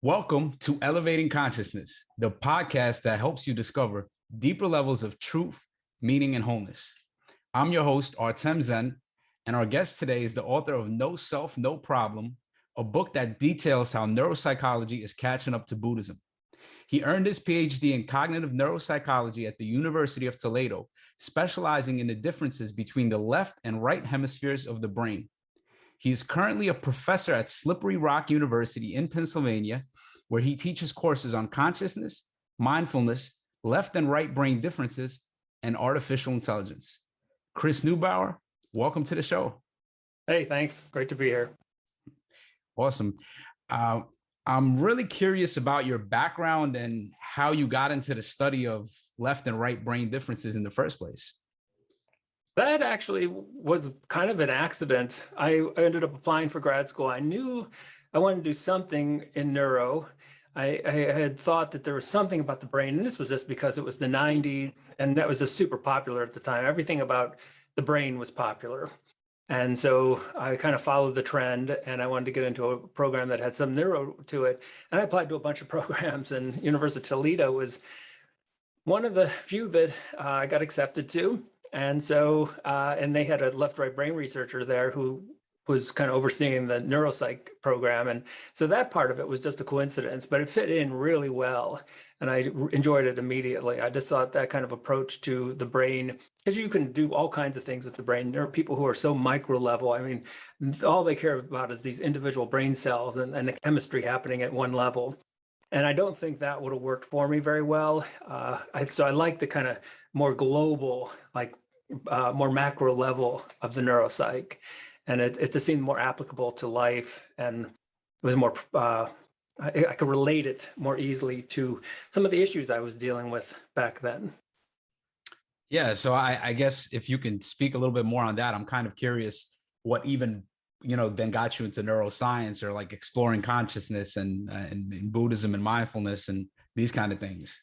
Welcome to Elevating Consciousness, the podcast that helps you discover deeper levels of truth, meaning, and wholeness. I'm your host, Artem, and our guest today is the author of No Self, No Problem, a book that details how neuropsychology is catching up to Buddhism. He earned his PhD in cognitive neuropsychology at the University of Toledo, specializing in the differences between the left and right hemispheres of the brain. He is currently a professor at Slippery Rock University in Pennsylvania, where he teaches courses on consciousness, mindfulness, left and right brain differences, and artificial intelligence. Chris Neubauer, welcome to the show. Hey, thanks. Great to be here. Awesome. I'm really curious about your background and how you got into the study of left and right brain differences in the first place. That actually was kind of an accident. I ended up applying for grad school. I knew I wanted to do something in neuro. I had thought that there was something about the brain, and this was just because it was the 90s, and that was just super popular at the time. Everything about the brain was popular. And so I kind of followed the trend, and I wanted to get into a program that had some neuro to it. And I applied to a bunch of programs, and University of Toledo was one of the few that I got accepted to. And so, and they had a left-right brain researcher there who was kind of overseeing the neuropsych program. And so that part of it was just a coincidence, but it fit in really well. And I enjoyed it immediately. I just thought that kind of approach to the brain, because you can do all kinds of things with the brain. There are people who are so micro level. I mean, all they care about is these individual brain cells and the chemistry happening at one level. And I don't think that would have worked for me very well. So I like the kind of more global, like more macro level of the neuropsych. And it just seemed more applicable to life. And it was more, I could relate it more easily to some of the issues I was dealing with back then. Yeah, so I guess if you can speak a little bit more on that, I'm kind of curious what even then got you into neuroscience or like exploring consciousness and Buddhism and mindfulness and these kind of things.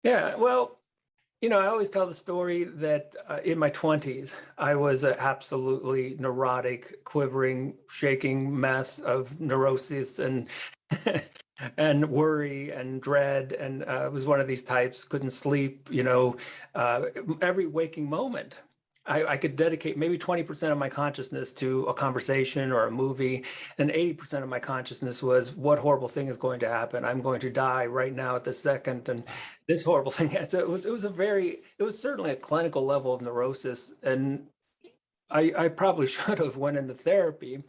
Yeah, well, I always tell the story that in my 20s, I was an absolutely neurotic, quivering, shaking mess of neurosis and and worry and dread. And I was one of these types, couldn't sleep, every waking moment. I could dedicate maybe 20% of my consciousness to a conversation or a movie, and 80% of my consciousness was what horrible thing is going to happen. I'm going to die right now at this second, and this horrible thing. So it was certainly a clinical level of neurosis, and I probably should have went into therapy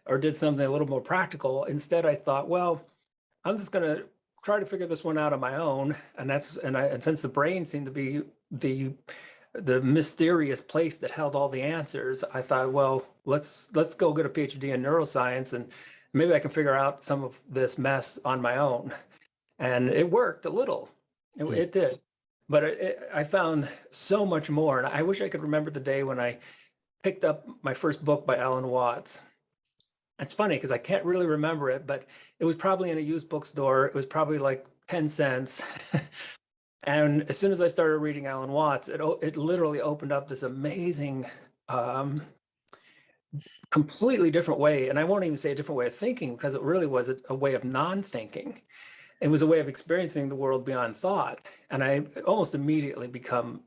or did something a little more practical. Instead, I thought, well, I'm just going to try to figure this one out on my own, and since the brain seemed to be the mysterious place that held all the answers, I thought, well, let's go get a PhD in neuroscience, and maybe I can figure out some of this mess on my own. And it worked a little. It did. But I found so much more. And I wish I could remember the day when I picked up my first book by Alan Watts. It's funny because I can't really remember it, but it was probably in a used bookstore. It was probably like 10 cents. And as soon as I started reading Alan Watts, it literally opened up this amazing, completely different way. And I won't even say a different way of thinking, because it really was a way of non-thinking. It was a way of experiencing the world beyond thought. And I almost immediately became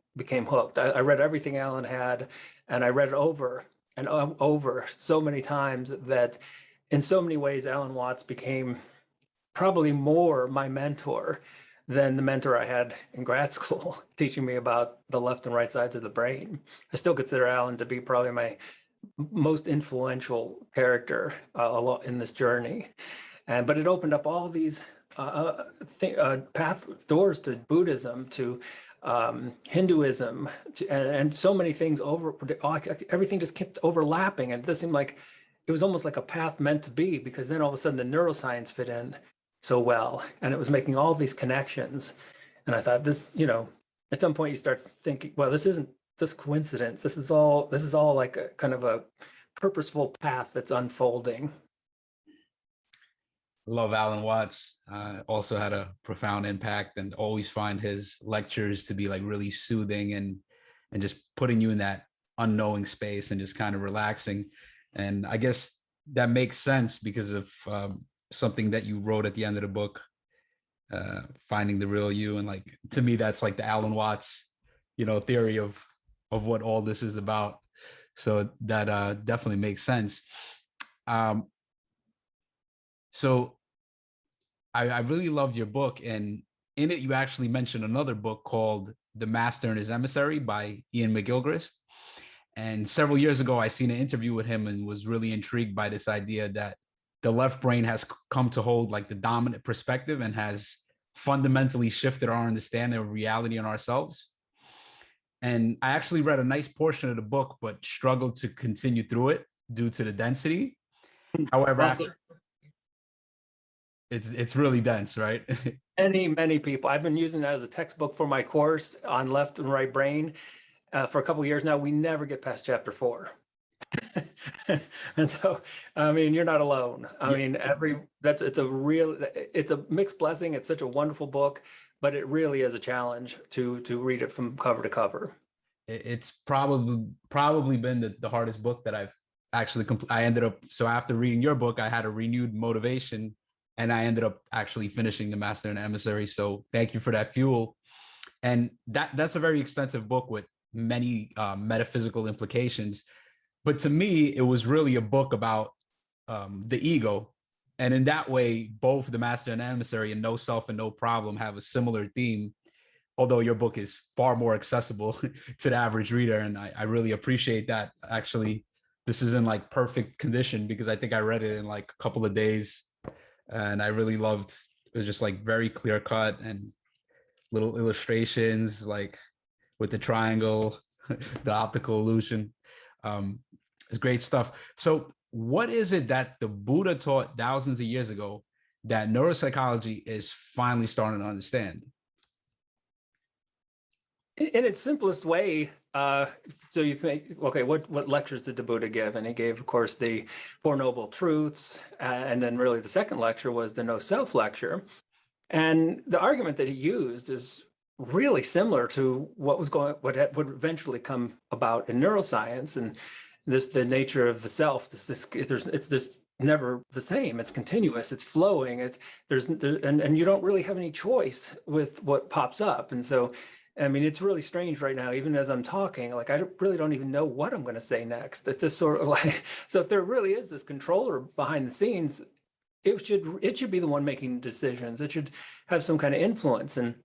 hooked. I read everything Alan had, and I read it over and over so many times that in so many ways, Alan Watts became probably more my mentor than the mentor I had in grad school, teaching me about the left and right sides of the brain. I still consider Alan to be probably my most influential character in this journey. But it opened up all these path doors to Buddhism, to Hinduism, and so many things everything just kept overlapping. And it just seemed like it was almost like a path meant to be, because then all of a sudden the neuroscience fit in so well, and it was making all these connections. And I thought, this, at some point you start thinking, well, this isn't just coincidence. This is all like a kind of a purposeful path that's unfolding. Love Alan Watts. Also had a profound impact, and always find his lectures to be like really soothing and just putting you in that unknowing space and just kind of relaxing. And I guess that makes sense because of something that you wrote at the end of the book, finding the real you. And like, to me, that's like the Alan Watts, theory of what all this is about. So that definitely makes sense. So I really loved your book, and in it, you actually mentioned another book called The Master and His Emissary by Iain McGhilchrist. And several years ago, I seen an interview with him and was really intrigued by this idea that the left brain has come to hold like the dominant perspective and has fundamentally shifted our understanding of reality and ourselves. And I actually read a nice portion of the book, but struggled to continue through it due to the density. However, it's really dense, right? Many people. I've been using that as a textbook for my course on left and right brain for a couple of years now. We never get past chapter 4. And so, I mean, you're not alone. I mean, it's a mixed blessing. It's such a wonderful book, but it really is a challenge to read it from cover to cover. It's probably been the hardest book that I've actually I ended up, so after reading your book, I had a renewed motivation, and I ended up actually finishing The Master and Emissary. So thank you for that fuel. And that's a very extensive book with many metaphysical implications. But to me, it was really a book about the ego. And in that way, both The Master and Emissary and No Self and No Problem have a similar theme, although your book is far more accessible to the average reader. And I really appreciate that. Actually, this is in like perfect condition because I think I read it in like a couple of days. And I really loved, it was just like very clear cut and little illustrations, like with the triangle, the optical illusion. It's great stuff. So what is it that the Buddha taught thousands of years ago that neuropsychology is finally starting to understand? In its simplest way, so you think, okay, what lectures did the Buddha give? And he gave, of course, the Four Noble Truths. And then really the second lecture was the No Self lecture. And the argument that he used is really similar to what would eventually come about in neuroscience. And the nature of the self, it's just never the same. It's continuous, it's flowing, and you don't really have any choice with what pops up. And so, I mean, it's really strange right now, even as I'm talking, like I really don't even know what I'm going to say next. It's just sort of like, so if there really is this controller behind the scenes, it should be the one making decisions. It should have some kind of influence. And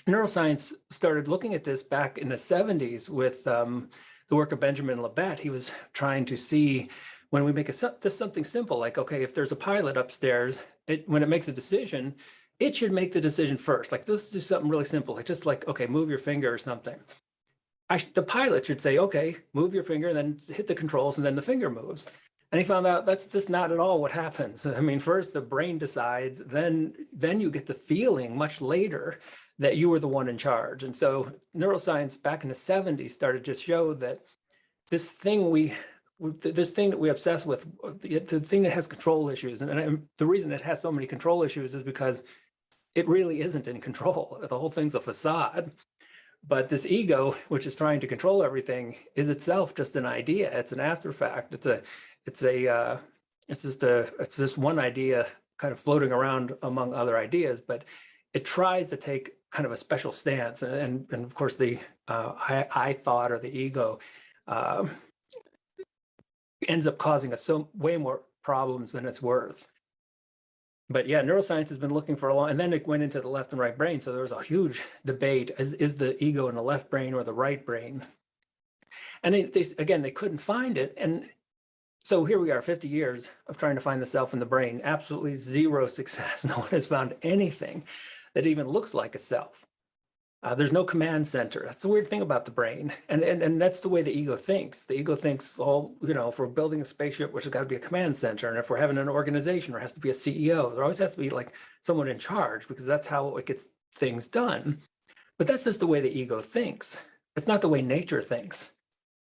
neuroscience started looking at this back in the 70s with the work of Benjamin Libet. He was trying to see when we make just something simple, like, okay, if there's a pilot upstairs, when it makes a decision, it should make the decision first. Like, let's do something really simple, like okay, move your finger or something. The pilot should say, okay, move your finger, and then hit the controls, and then the finger moves. And he found out that's just not at all what happens. I mean, first the brain decides, then you get the feeling much later that you were the one in charge. And so neuroscience back in the 70s started to show that this thing that we obsess with, the thing that has control issues, and the reason it has so many control issues is because it really isn't in control. The whole thing's a facade. But this ego, which is trying to control everything, is itself just an idea. It's an after fact. It's just one idea kind of floating around among other ideas, but it tries to take kind of a special stance. And of course, the I thought, or the ego, ends up causing us way more problems than it's worth. But yeah, neuroscience has been looking for a long, and then it went into the left and right brain. So there was a huge debate: is the ego in the left brain or the right brain? And they couldn't find it. And so here we are, 50 years of trying to find the self in the brain. Absolutely zero success. No one has found anything that even looks like a self. There's no command center. That's the weird thing about the brain. And that's the way the ego thinks. The ego thinks, if we're building a spaceship, which has got to be a command center. And if we're having an organization, there has to be a CEO. There always has to be like someone in charge, because that's how it gets things done. But that's just the way the ego thinks. It's not the way nature thinks.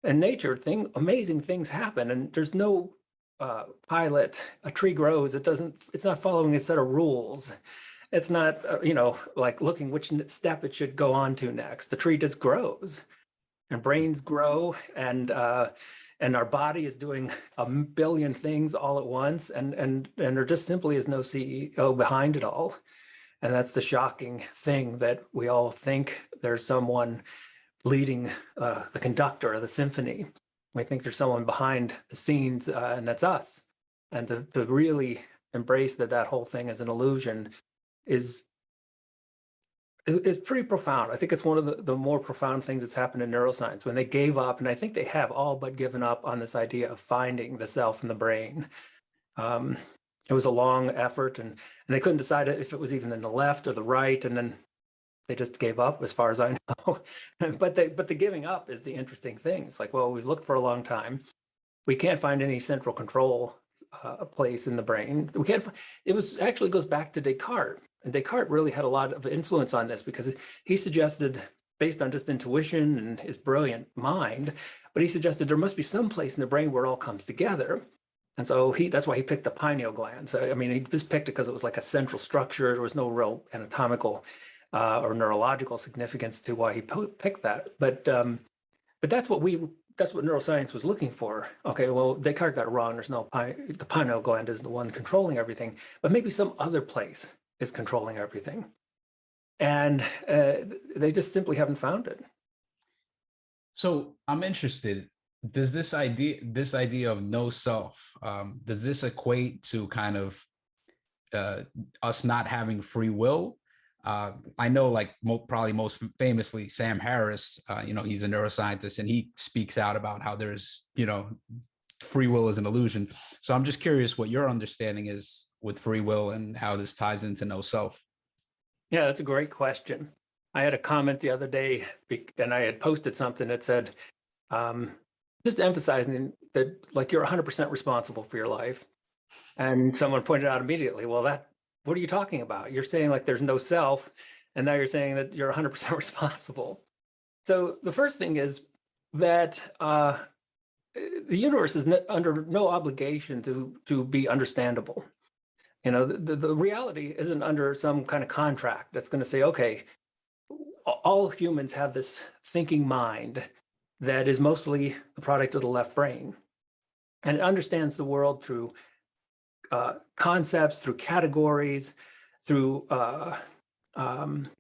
And nature, amazing things happen. And there's no pilot. A tree grows. It's not following a set of rules. It's not, like looking which step it should go on to next. The tree just grows, and brains grow, and and our body is doing a billion things all at once, and there just simply is no CEO behind it all. And that's the shocking thing, that we all think there's someone leading the conductor of the symphony. We think there's someone behind the scenes, and that's us. And to really embrace that whole thing is an illusion is pretty profound. I think it's one of the more profound things that's happened in neuroscience, when they gave up, and I think they have all but given up on this idea of finding the self in the brain. It was a long effort, and they couldn't decide if it was even in the left or the right, and then they just gave up, as far as I know. but the giving up is the interesting thing. It's like, well, we've looked for a long time. We can't find any central control place in the brain. We can't. It actually goes back to Descartes. And Descartes really had a lot of influence on this, because he suggested, based on just intuition and his brilliant mind, but he suggested there must be some place in the brain where it all comes together. And so that's why he picked the pineal gland. So, I mean, he just picked it because it was like a central structure. There was no real anatomical or neurological significance to why he picked that. But that's what neuroscience was looking for. Okay, well, Descartes got it wrong. The pineal gland is the one controlling everything, but maybe some other place is controlling everything. And they just simply haven't found it. So I'm interested, does this idea of no self, does this equate to kind of us not having free will? I know, like, probably most famously, Sam Harris, he's a neuroscientist, and he speaks out about how there's, free will is an illusion. So I'm just curious what your understanding is with free will and how this ties into no self. Yeah, that's a great question. I had a comment the other day, and I had posted something that said, just emphasizing that, like, you're 100% responsible for your life. And someone pointed out immediately, well, what are you talking about? You're saying, like, there's no self, and now you're saying that you're 100% responsible. So the first thing is that the universe is under no obligation to be understandable. The reality isn't under some kind of contract that's going to say, okay, all humans have this thinking mind that is mostly the product of the left brain, and it understands the world through concepts, through categories, through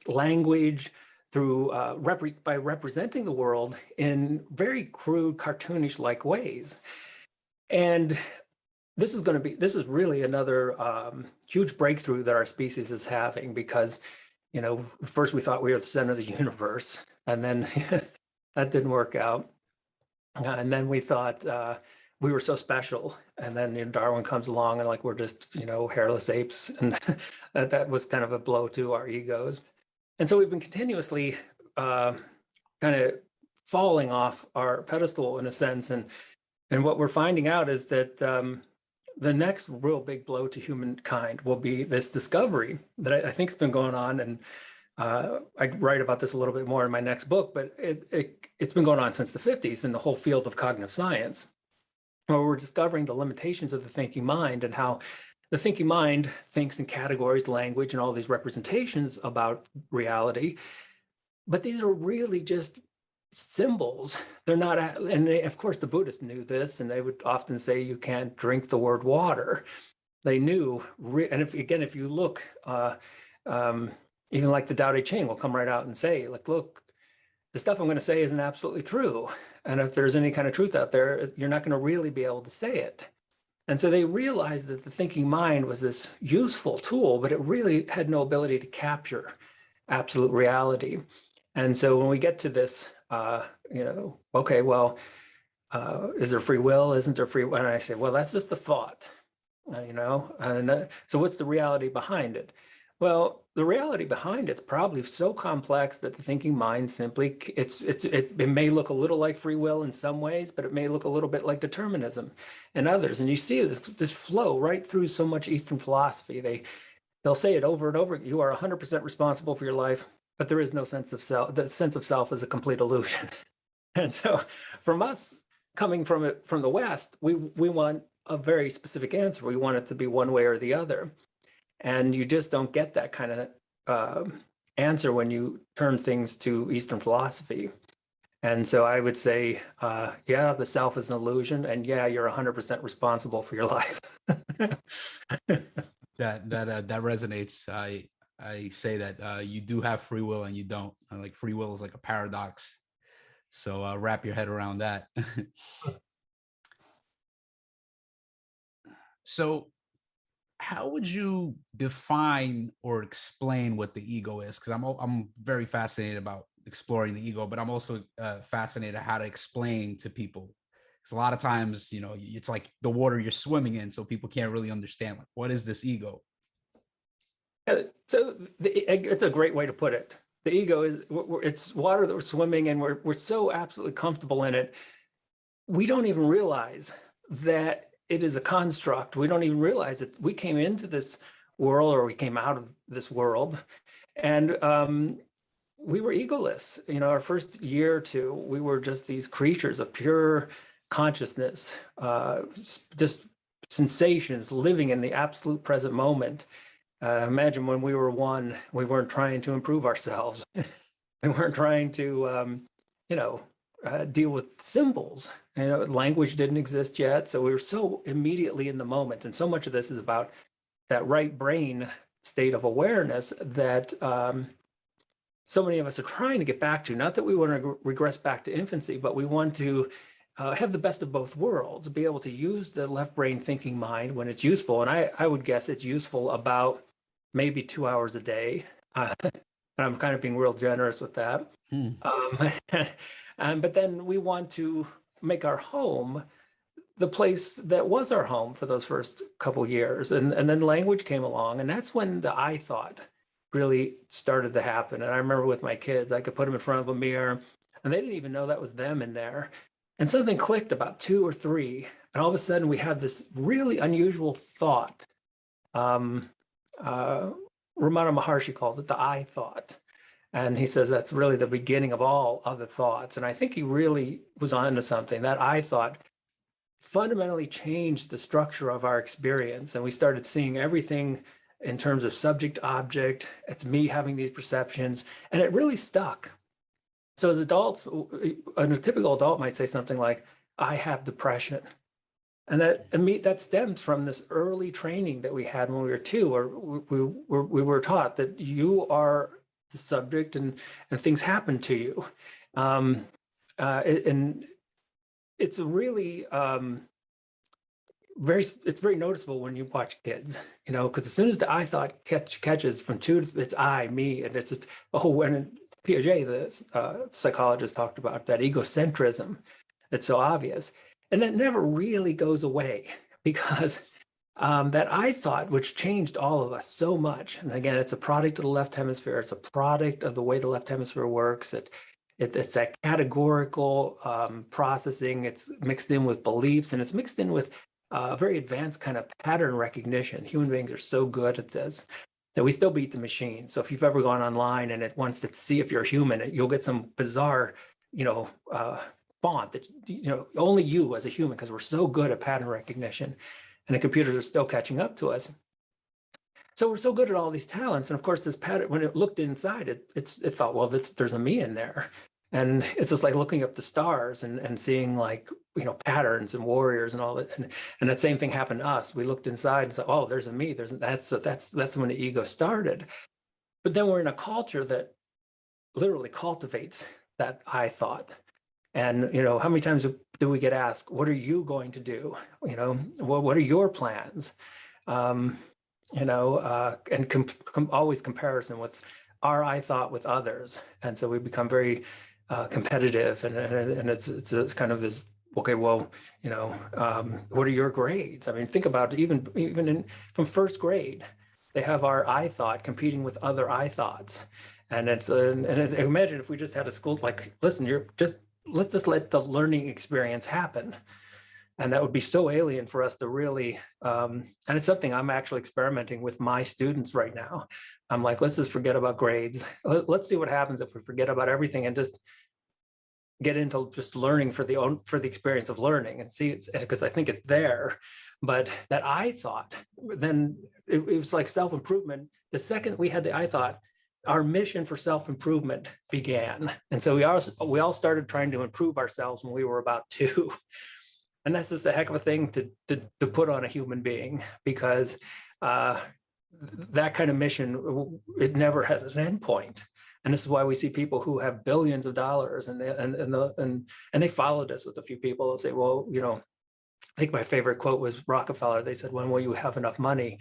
language, by representing the world in very crude, cartoonish-like ways. And this is really another huge breakthrough that our species is having, because, first we thought we were the center of the universe, and then that didn't work out. And then we thought we were so special, and then Darwin comes along, and, like, we're just, hairless apes, and that was kind of a blow to our egos. And so we've been continuously kind of falling off our pedestal, in a sense, and what we're finding out is that the next real big blow to humankind will be this discovery that I think has been going on, and I write about this a little bit more in my next book, but it's been going on since the 50s in the whole field of cognitive science, where we're discovering the limitations of the thinking mind, and how the thinking mind thinks in categories, language, and all these representations about reality. But these are really just symbols. They're not, and of course, the Buddhists knew this, and they would often say you can't drink the word water. They knew, and if you look, even like the Tao Te Ching will come right out and say, like, look, the stuff I'm going to say isn't absolutely true. And if there's any kind of truth out there, you're not going to really be able to say it. And so they realized that the thinking mind was this useful tool, but it really had no ability to capture absolute reality. And so when we get to this, okay, well, is there free will? Isn't there free will? And I say, well, that's just the thought, and so what's the reality behind it? Well, the reality behind it's probably so complex that the thinking mind simply, it may look a little like free will in some ways, but it may look a little bit like determinism in others. And you see this flow right through so much Eastern philosophy. They'll say it over and over. You are 100% responsible for your life, but there is no sense of self. The sense of self is a complete illusion. And so from us coming from the West, we want a very specific answer. We want it to be one way or the other. And you just don't get that kind of answer when you turn things to Eastern philosophy. And so I would say, yeah, the self is an illusion, and yeah, you're 100% responsible for your life. That resonates. I say that you do have free will and you don't. Like free will is like a paradox. So wrap your head around that. So how would you define or explain what the ego is? Because I'm very fascinated about exploring the ego, but I'm also fascinated how to explain to people. Because a lot of times, you know, it's like the water you're swimming in, so people can't really understand, like, what is this ego? So it's a great way to put it. The ego is it's water that we're swimming in. We're so absolutely comfortable in it. We don't even realize that it is a construct. We don't even realize that we came into this world, or we came out of this world, and we were egoless. You know, our first year or two, we were just these creatures of pure consciousness, just sensations, living in the absolute present moment. Imagine when we were one, we weren't trying to improve ourselves. We weren't trying to, deal with symbols. You know, language didn't exist yet, so we were so immediately in the moment. And so much of this is about that right brain state of awareness that so many of us are trying to get back to. Not that we want to regress back to infancy, but we want to have the best of both worlds, be able to use the left brain thinking mind when it's useful. And I would guess it's useful about maybe 2 hours a day. And I'm kind of being real generous with that. But then we want to make our home the place that was our home for those first couple years. And then language came along, and that's when the I thought really started to happen. And I remember with my kids, I could put them in front of a mirror, and they didn't even know that was them in there. And something clicked about 2 or 3, and all of a sudden we have this really unusual thought. Ramana Maharshi calls it the I thought. And he says that's really the beginning of all other thoughts. And I think he really was onto something. That I thought fundamentally changed the structure of our experience. And we started seeing everything in terms of subject object. It's me having these perceptions, and it really stuck. So as adults, a typical adult might say something like, I have depression. And that stems from this early training that we had when we were 2, or we were taught that you are the subject and things happen to you. And it's really it's very noticeable when you watch kids, you know, because as soon as the I thought catches from 2 to it's I, me, and it's just, and Piaget, the psychologist, talked about that egocentrism that's so obvious. And that never really goes away, because that I thought, which changed all of us so much. And again, it's a product of the left hemisphere. It's a product of the way the left hemisphere works. It's that categorical processing. It's mixed in with beliefs, and it's mixed in with very advanced kind of pattern recognition. Human beings are so good at this that we still beat the machine. So if you've ever gone online and it wants to see if you're human, you'll get some bizarre, font that, only you as a human, because we're so good at pattern recognition, and the computers are still catching up to us. So we're so good at all these talents. And of course, this pattern, when it looked inside, it thought, well, there's a me in there. And it's just like looking up the stars and seeing, like, patterns and warriors and all that. And that same thing happened to us. We looked inside and said, oh, there's a me. That's when the ego started. But then we're in a culture that literally cultivates that I thought. And, how many times do we get asked, what are you going to do? What are your plans? And always comparison with our I thought with others. And so we become very competitive, and it's kind of this, okay, well, what are your grades? I mean, think about it, even from first grade, they have our I thought competing with other I thoughts. And imagine if we just had a school like, listen, let's just let the learning experience happen. And that would be so alien for us to really, and it's something I'm actually experimenting with my students right now. I'm like, let's just forget about grades. Let's see what happens if we forget about everything and just get into just learning for the experience of learning, and see, because I think it's there. But that I thought, then it was like self-improvement. The second we had the I thought, our mission for self-improvement began. And so we all started trying to improve ourselves when we were about 2. And that's just a heck of a thing to put on a human being, because that kind of mission, it never has an end point. And this is why we see people who have billions of dollars, and they followed us with a few people. They'll say, well, I think my favorite quote was Rockefeller. They said, when will you have enough money?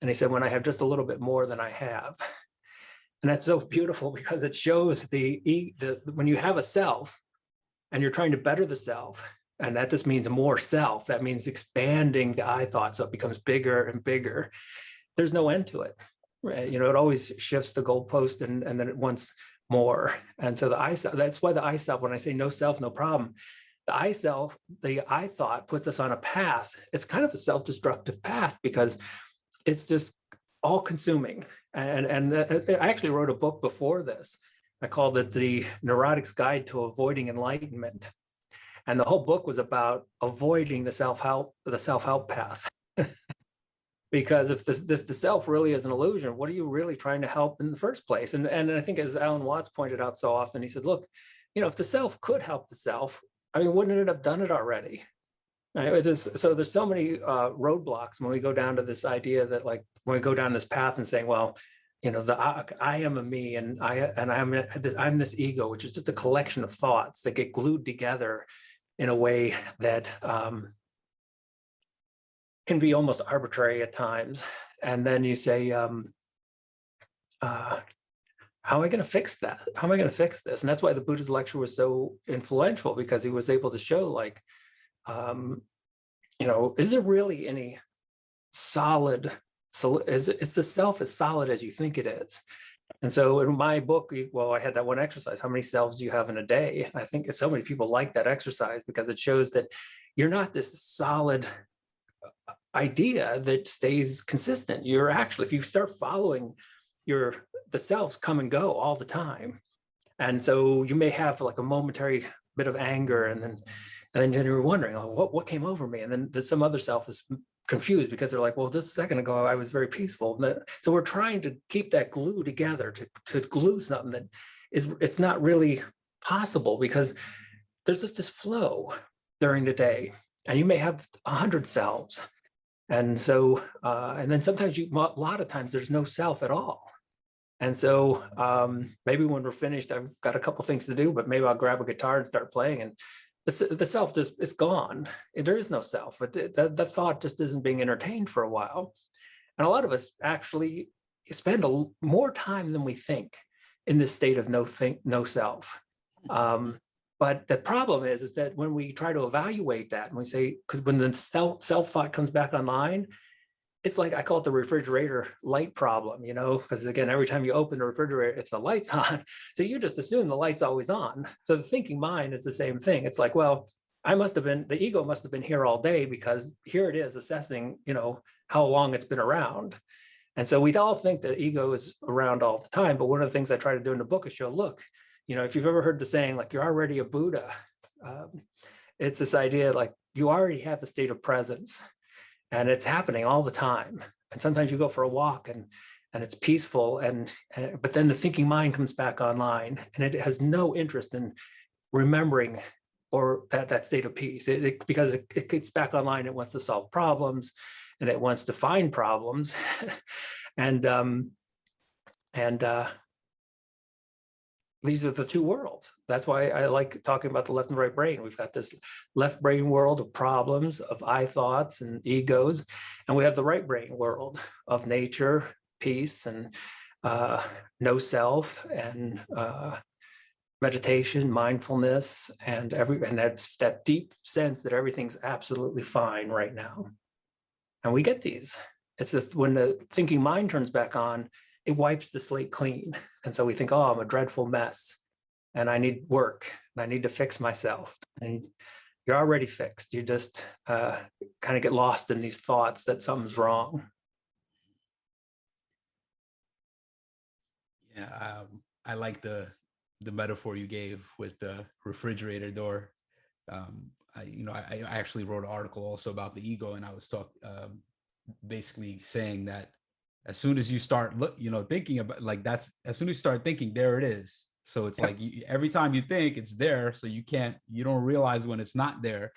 And he said, when I have just a little bit more than I have. And that's so beautiful, because it shows when you have a self and you're trying to better the self, and that just means more self, that means expanding the I thought so it becomes bigger and bigger. There's no end to it. Right? It always shifts the goalpost, and then it wants more. And so the I self, that's why the I self, when I say no self, no problem, the I self, the I thought puts us on a path. It's kind of a self-destructive path, because it's just all consuming. And I actually wrote a book before this. I called it The Neurotic's Guide to Avoiding Enlightenment. And the whole book was about avoiding the self-help path. Because if the self really is an illusion, what are you really trying to help in the first place? And I think, as Alan Watts pointed out so often, he said, look, if the self could help the self, wouldn't it have done it already? So there's so many roadblocks when we go down to this idea that, like, when we go down this path and saying, well, I am a me, and I'm this ego, which is just a collection of thoughts that get glued together in a way that can be almost arbitrary at times. And then you say, how am I going to fix that? How am I going to fix this? And that's why the Buddha's lecture was so influential, because he was able to show, like, is there really any solid, is the self as solid as you think it is? And so in my book, I had that one exercise, how many selves do you have in a day? And I think so many people like that exercise, because it shows that you're not this solid idea that stays consistent. You're actually, if you start following the selves come and go all the time. And so you may have like a momentary bit of anger, and then you're wondering, what came over me? And then some other self is confused, because they're like, well, just a second ago, I was very peaceful. So we're trying to keep that glue together, to glue something that it's not really possible, because there's just this flow during the day, and you may have 100 selves. And so, and then sometimes a lot of times there's no self at all. And so maybe when we're finished, I've got a couple things to do, but maybe I'll grab a guitar and start playing, and the self it's gone. There is no self, but the thought just isn't being entertained for a while. And a lot of us actually spend more time than we think in this state of no self. But the problem is that when we try to evaluate that, and we say, because when the self thought comes back online, it's like, I call it the refrigerator light problem, because again, every time you open the refrigerator, it's the lights on. So you just assume the light's always on. So the thinking mind is the same thing. It's like, well, the ego must have been here all day, because here it is assessing, how long it's been around. And so we'd all think the ego is around all the time. But one of the things I try to do in the book is show, look, if you've ever heard the saying, like, you're already a Buddha, it's this idea, like, you already have a state of presence. And it's happening all the time. And sometimes you go for a walk and it's peaceful, but then the thinking mind comes back online, and it has no interest in remembering or that state of peace, because it gets back online. It wants to solve problems, and it wants to find problems, and these are the two worlds. That's why I like talking about the left and right brain. We've got this left brain world of problems, of I thoughts and egos, and we have the right brain world of nature, peace, and no self, and meditation, mindfulness, and that's that deep sense that everything's absolutely fine right now. And we get these. It's just when the thinking mind turns back on, it wipes the slate clean. And so we think, oh, I'm a dreadful mess, and I need work, and I need to fix myself. And you're already fixed. You just kind of get lost in these thoughts that something's wrong. Yeah, I like the metaphor you gave with the refrigerator door. I actually wrote an article also about the ego, and I was basically saying that as soon as you start thinking about, like, that's as soon as you start thinking, there it is. So it's like every time you think, it's there, so you don't realize when it's not there.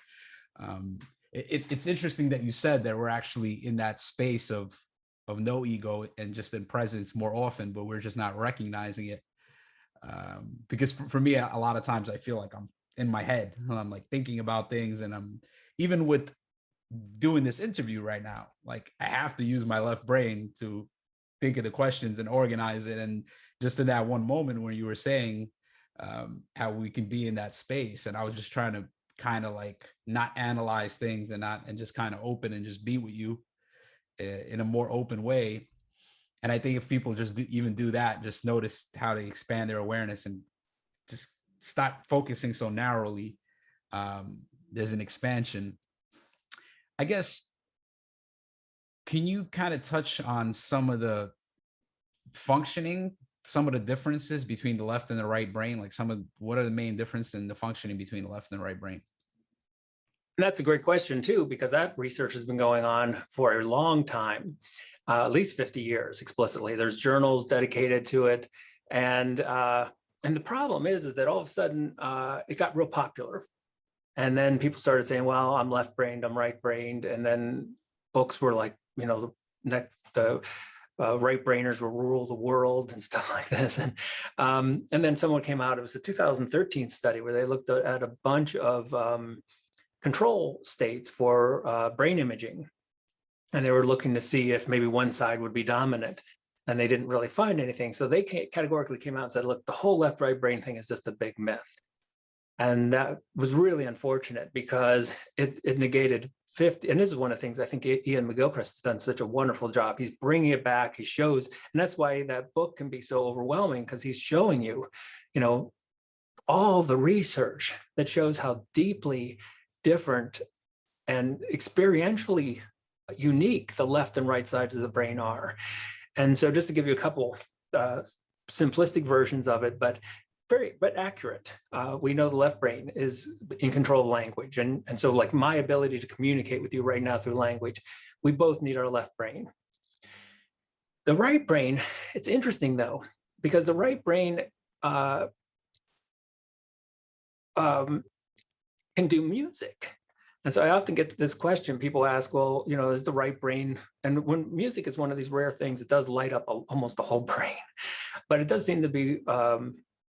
It's interesting that you said that we're actually in that space of no ego and just in presence more often, but we're just not recognizing it. Because for me, a lot of times I feel like I'm in my head and I'm like thinking about things, and I'm even with doing this interview right now, like I have to use my left brain to think of the questions and organize it. And just in that one moment where you were saying how we can be in that space, and I was just trying to kind of like not analyze things and just kind of open and just be with you in a more open way. And I think if people just even do that, just notice how they expand their awareness and just stop focusing so narrowly, there's an expansion. I guess, can you kind of touch on some of the differences between the left and the right brain? Like what are the main differences in the functioning between the left and the right brain? And that's a great question too, because that research has been going on for a long time, at least 50 years explicitly. There's journals dedicated to it. And the problem is that all of a sudden it got real popular. And then people started saying, well, I'm left-brained, I'm right-brained. And then books were like, the right-brainers will rule the world and stuff like this. And then someone came out, it was a 2013 study where they looked at a bunch of control states for brain imaging. And they were looking to see if maybe one side would be dominant. And they didn't really find anything. So they categorically came out and said, look, the whole left-right brain thing is just a big myth. And that was really unfortunate because it negated 50, and this is one of the things I think Iain McGhilchrist has done such a wonderful job. He's bringing it back, he shows, and that's why that book can be so overwhelming, because he's showing you, all the research that shows how deeply different and experientially unique the left and right sides of the brain are. And so just to give you a couple simplistic versions of it, but accurate. We know the left brain is in control of language. And so like my ability to communicate with you right now through language, we both need our left brain. The right brain, it's interesting though, because the right brain can do music. And so I often get this question, people ask, well, is the right brain, and when music is one of these rare things, it does light up almost the whole brain, but it does seem to be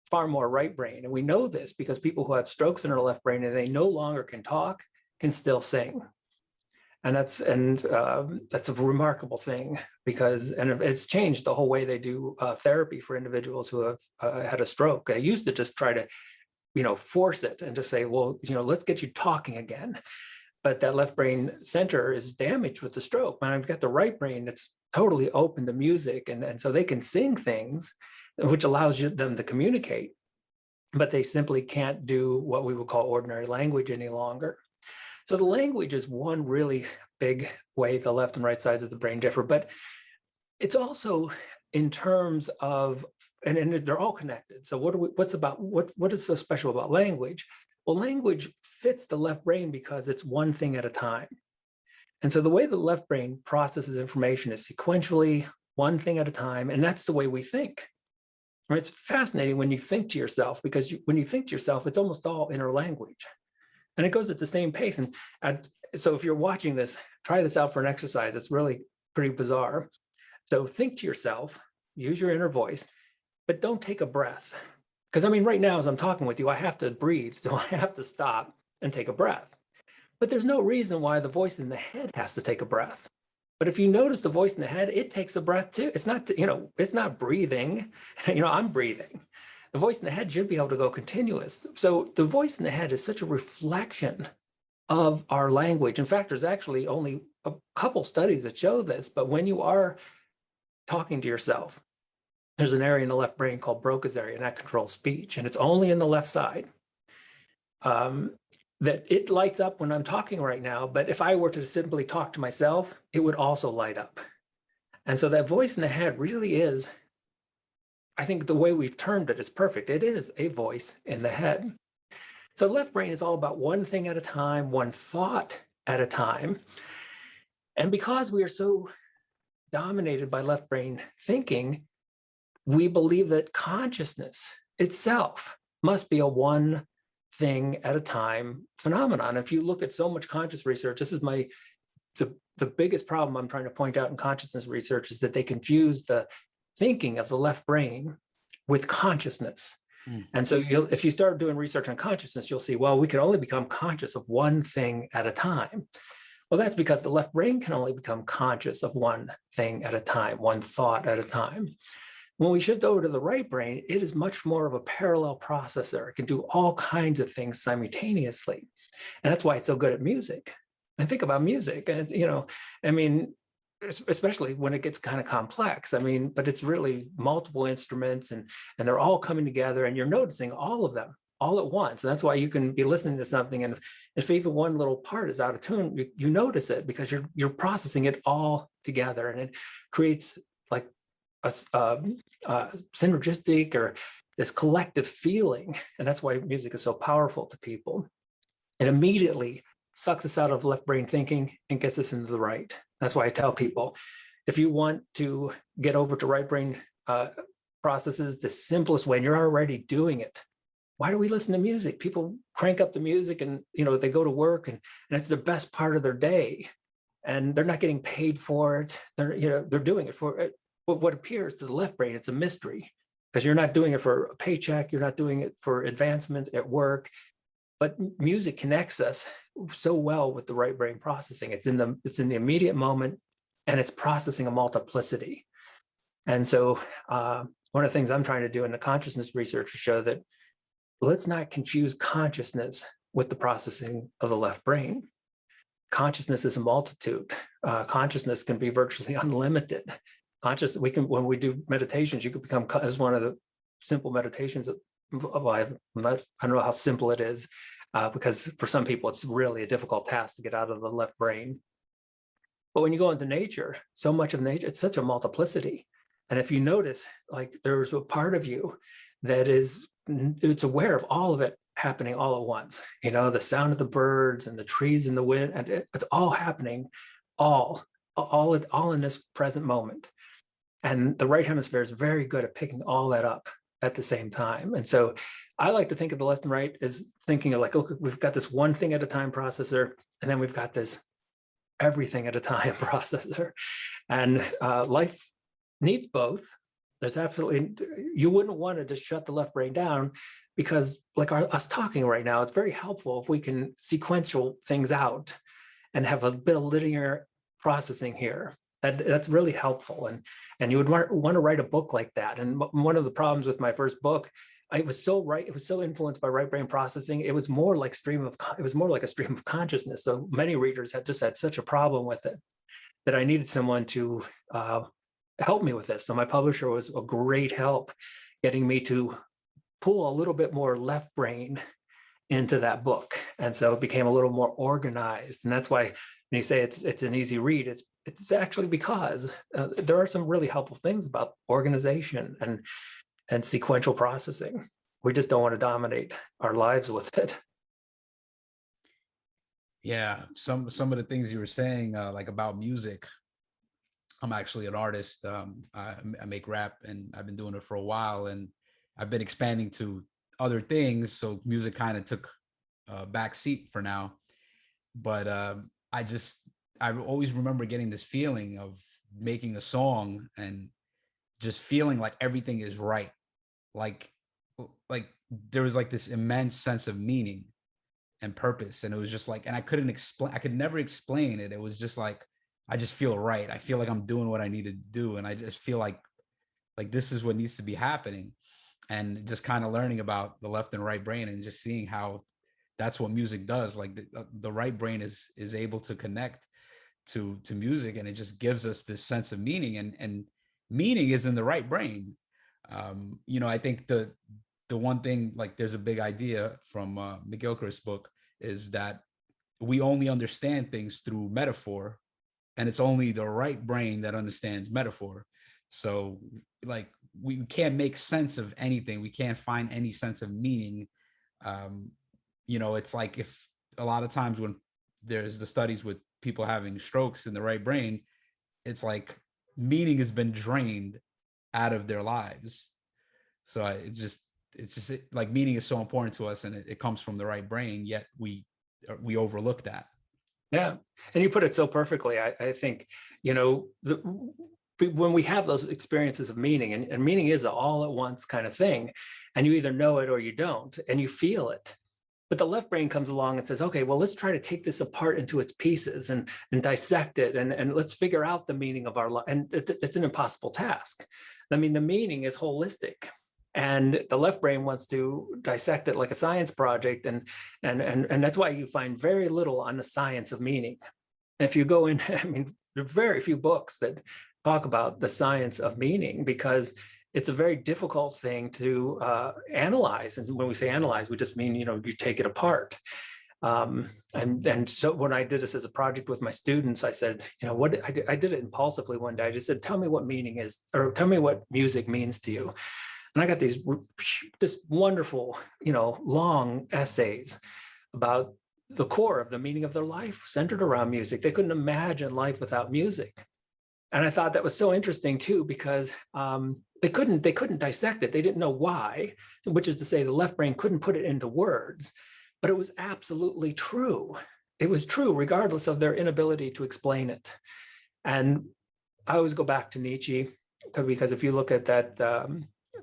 far more right brain. And we know this because people who have strokes in their left brain and they no longer can talk, can still sing. And that's a remarkable thing, because it's changed the whole way they do therapy for individuals who have had a stroke. They used to just try to force it and just say, well, let's get you talking again. But that left brain center is damaged with the stroke. And I've got the right brain that's totally open to music. And so they can sing things, which allows them to communicate, but they simply can't do what we would call ordinary language any longer. So the language is one really big way the left and right sides of the brain differ, but it's also in terms of, and they're all connected. So what is so special about language? Well, language fits the left brain because it's one thing at a time. And so the way the left brain processes information is sequentially, one thing at a time, and that's the way we think. Right? It's fascinating when you think to yourself, because when you think to yourself, it's almost all inner language. And it goes at the same pace. And so if you're watching this, try this out for an exercise. It's really pretty bizarre. So think to yourself, use your inner voice, but don't take a breath. Because right now, as I'm talking with you, I have to breathe. So I have to stop and take a breath. But there's no reason why the voice in the head has to take a breath. But if you notice the voice in the head, it takes a breath too. It's not, it's not breathing. I'm breathing. The voice in the head should be able to go continuous. So the voice in the head is such a reflection of our language. In fact, there's actually only a couple studies that show this, but when you are talking to yourself, there's an area in the left brain called Broca's area, and that controls speech, and it's only in the left side. That it lights up when I'm talking right now, but if I were to simply talk to myself, it would also light up. And so that voice in the head really is, I think the way we've termed it is perfect. It is a voice in the head. So left brain is all about one thing at a time, one thought at a time. And because we are so dominated by left brain thinking, we believe that consciousness itself must be a one thing at a time phenomenon. If you look at so much conscious research, this is the biggest problem I'm trying to point out in consciousness research, is that they confuse the thinking of the left brain with consciousness. And so if you start doing research on consciousness, you'll see, well, we can only become conscious of one thing at a time. Well, that's because the left brain can only become conscious of one thing at a time, one thought at a time. When we shift over to the right brain, it is much more of a parallel processor. It can do all kinds of things simultaneously. And that's why it's so good at music. And think about music, and, I mean, especially when it gets kind of complex. I mean, but it's really multiple instruments, and they're all coming together, and you're noticing all of them all at once. And that's why you can be listening to something, and if even one little part is out of tune, you notice it, because you're processing it all together, and it creates like a synergistic or this collective feeling. And that's why music is so powerful to people. It immediately sucks us out of left brain thinking and gets us into the right. That's why I tell people, if you want to get over to right brain processes, the simplest way, and you're already doing it, why do we listen to music? People crank up the music, and they go to work, and it's the best part of their day, and they're not getting paid for it. They're doing it for it. But what appears to the left brain, it's a mystery, because you're not doing it for a paycheck, you're not doing it for advancement at work. But music connects us so well with the right brain processing. It's in the immediate moment, and it's processing a multiplicity. And so one of the things I'm trying to do in the consciousness research is show that let's not confuse consciousness with the processing of the left brain. Consciousness is a multitude. Consciousness can be virtually unlimited. When we do meditations, you can become, as one of the simple meditations I don't know how simple it is, because for some people it's really a difficult task to get out of the left brain. But when you go into nature, so much of nature, it's such a multiplicity. And if you notice, like, there's a part of you that it's aware of all of it happening all at once. The sound of the birds and the trees and the wind, and it's all happening, all in this present moment. And the right hemisphere is very good at picking all that up at the same time. And so I like to think of the left and right as thinking of, like, okay, we've got this one thing at a time processor, and then we've got this everything at a time processor. And life needs both. There's absolutely, you wouldn't want to just shut the left brain down, because like us talking right now, it's very helpful if we can sequential things out and have a bit of linear processing here. That's really helpful. And you would want to write a book like that. And one of the problems with my first book, it was so influenced by right brain processing. It was more like a stream of consciousness. So many readers had such a problem with it that I needed someone to help me with this. So my publisher was a great help getting me to pull a little bit more left brain into that book. And so it became a little more organized. And that's why when you say it's an easy read, it's actually because there are some really helpful things about organization and sequential processing. We just don't want to dominate our lives with it. Yeah, some of the things you were saying, like about music. I'm actually an artist. I make rap, and I've been doing it for a while, and I've been expanding to other things. So music kind of took a back seat for now. But I always remember getting this feeling of making a song and just feeling like everything is right. Like there was like this immense sense of meaning and purpose. And it was just like, and I could never explain it. It was just like, I just feel right. I feel like I'm doing what I need to do. And I just feel like this is what needs to be happening. And just kind of learning about the left and right brain, and just seeing how that's what music does. Like the right brain is able to connect to music, and it just gives us this sense of meaning, and meaning is in the right brain. I think the one thing, like, there's a big idea from McGhilchrist's book, is that we only understand things through metaphor, and it's only the right brain that understands metaphor. So like we can't make sense of anything. We can't find any sense of meaning. It's like, if a lot of times when there's the studies with people having strokes in the right brain, it's like meaning has been drained out of their lives. So it's just like meaning is so important to us, and it comes from the right brain, yet we overlook that. Yeah. And you put it so perfectly. I think, when we have those experiences of meaning, and meaning is an all at once kind of thing, and you either know it or you don't, and you feel it. But the left brain comes along and says, okay, well, let's try to take this apart into its pieces and dissect it. And let's figure out the meaning of our life. And it's an impossible task. I mean, the meaning is holistic. And the left brain wants to dissect it like a science project. And that's why you find very little on the science of meaning. And if you go in, I mean, there are very few books that talk about the science of meaning, because it's a very difficult thing to analyze. And when we say analyze, we just mean, you take it apart. And so when I did this as a project with my students, I said, I did it impulsively one day. I just said, tell me what meaning is, or tell me what music means to you. And I got these just wonderful, long essays about the core of the meaning of their life centered around music. They couldn't imagine life without music. And I thought that was so interesting too, because they couldn't dissect it. They didn't know why, which is to say the left brain couldn't put it into words, but it was absolutely true. It was true regardless of their inability to explain it. And I always go back to Nietzsche, because if you look at that,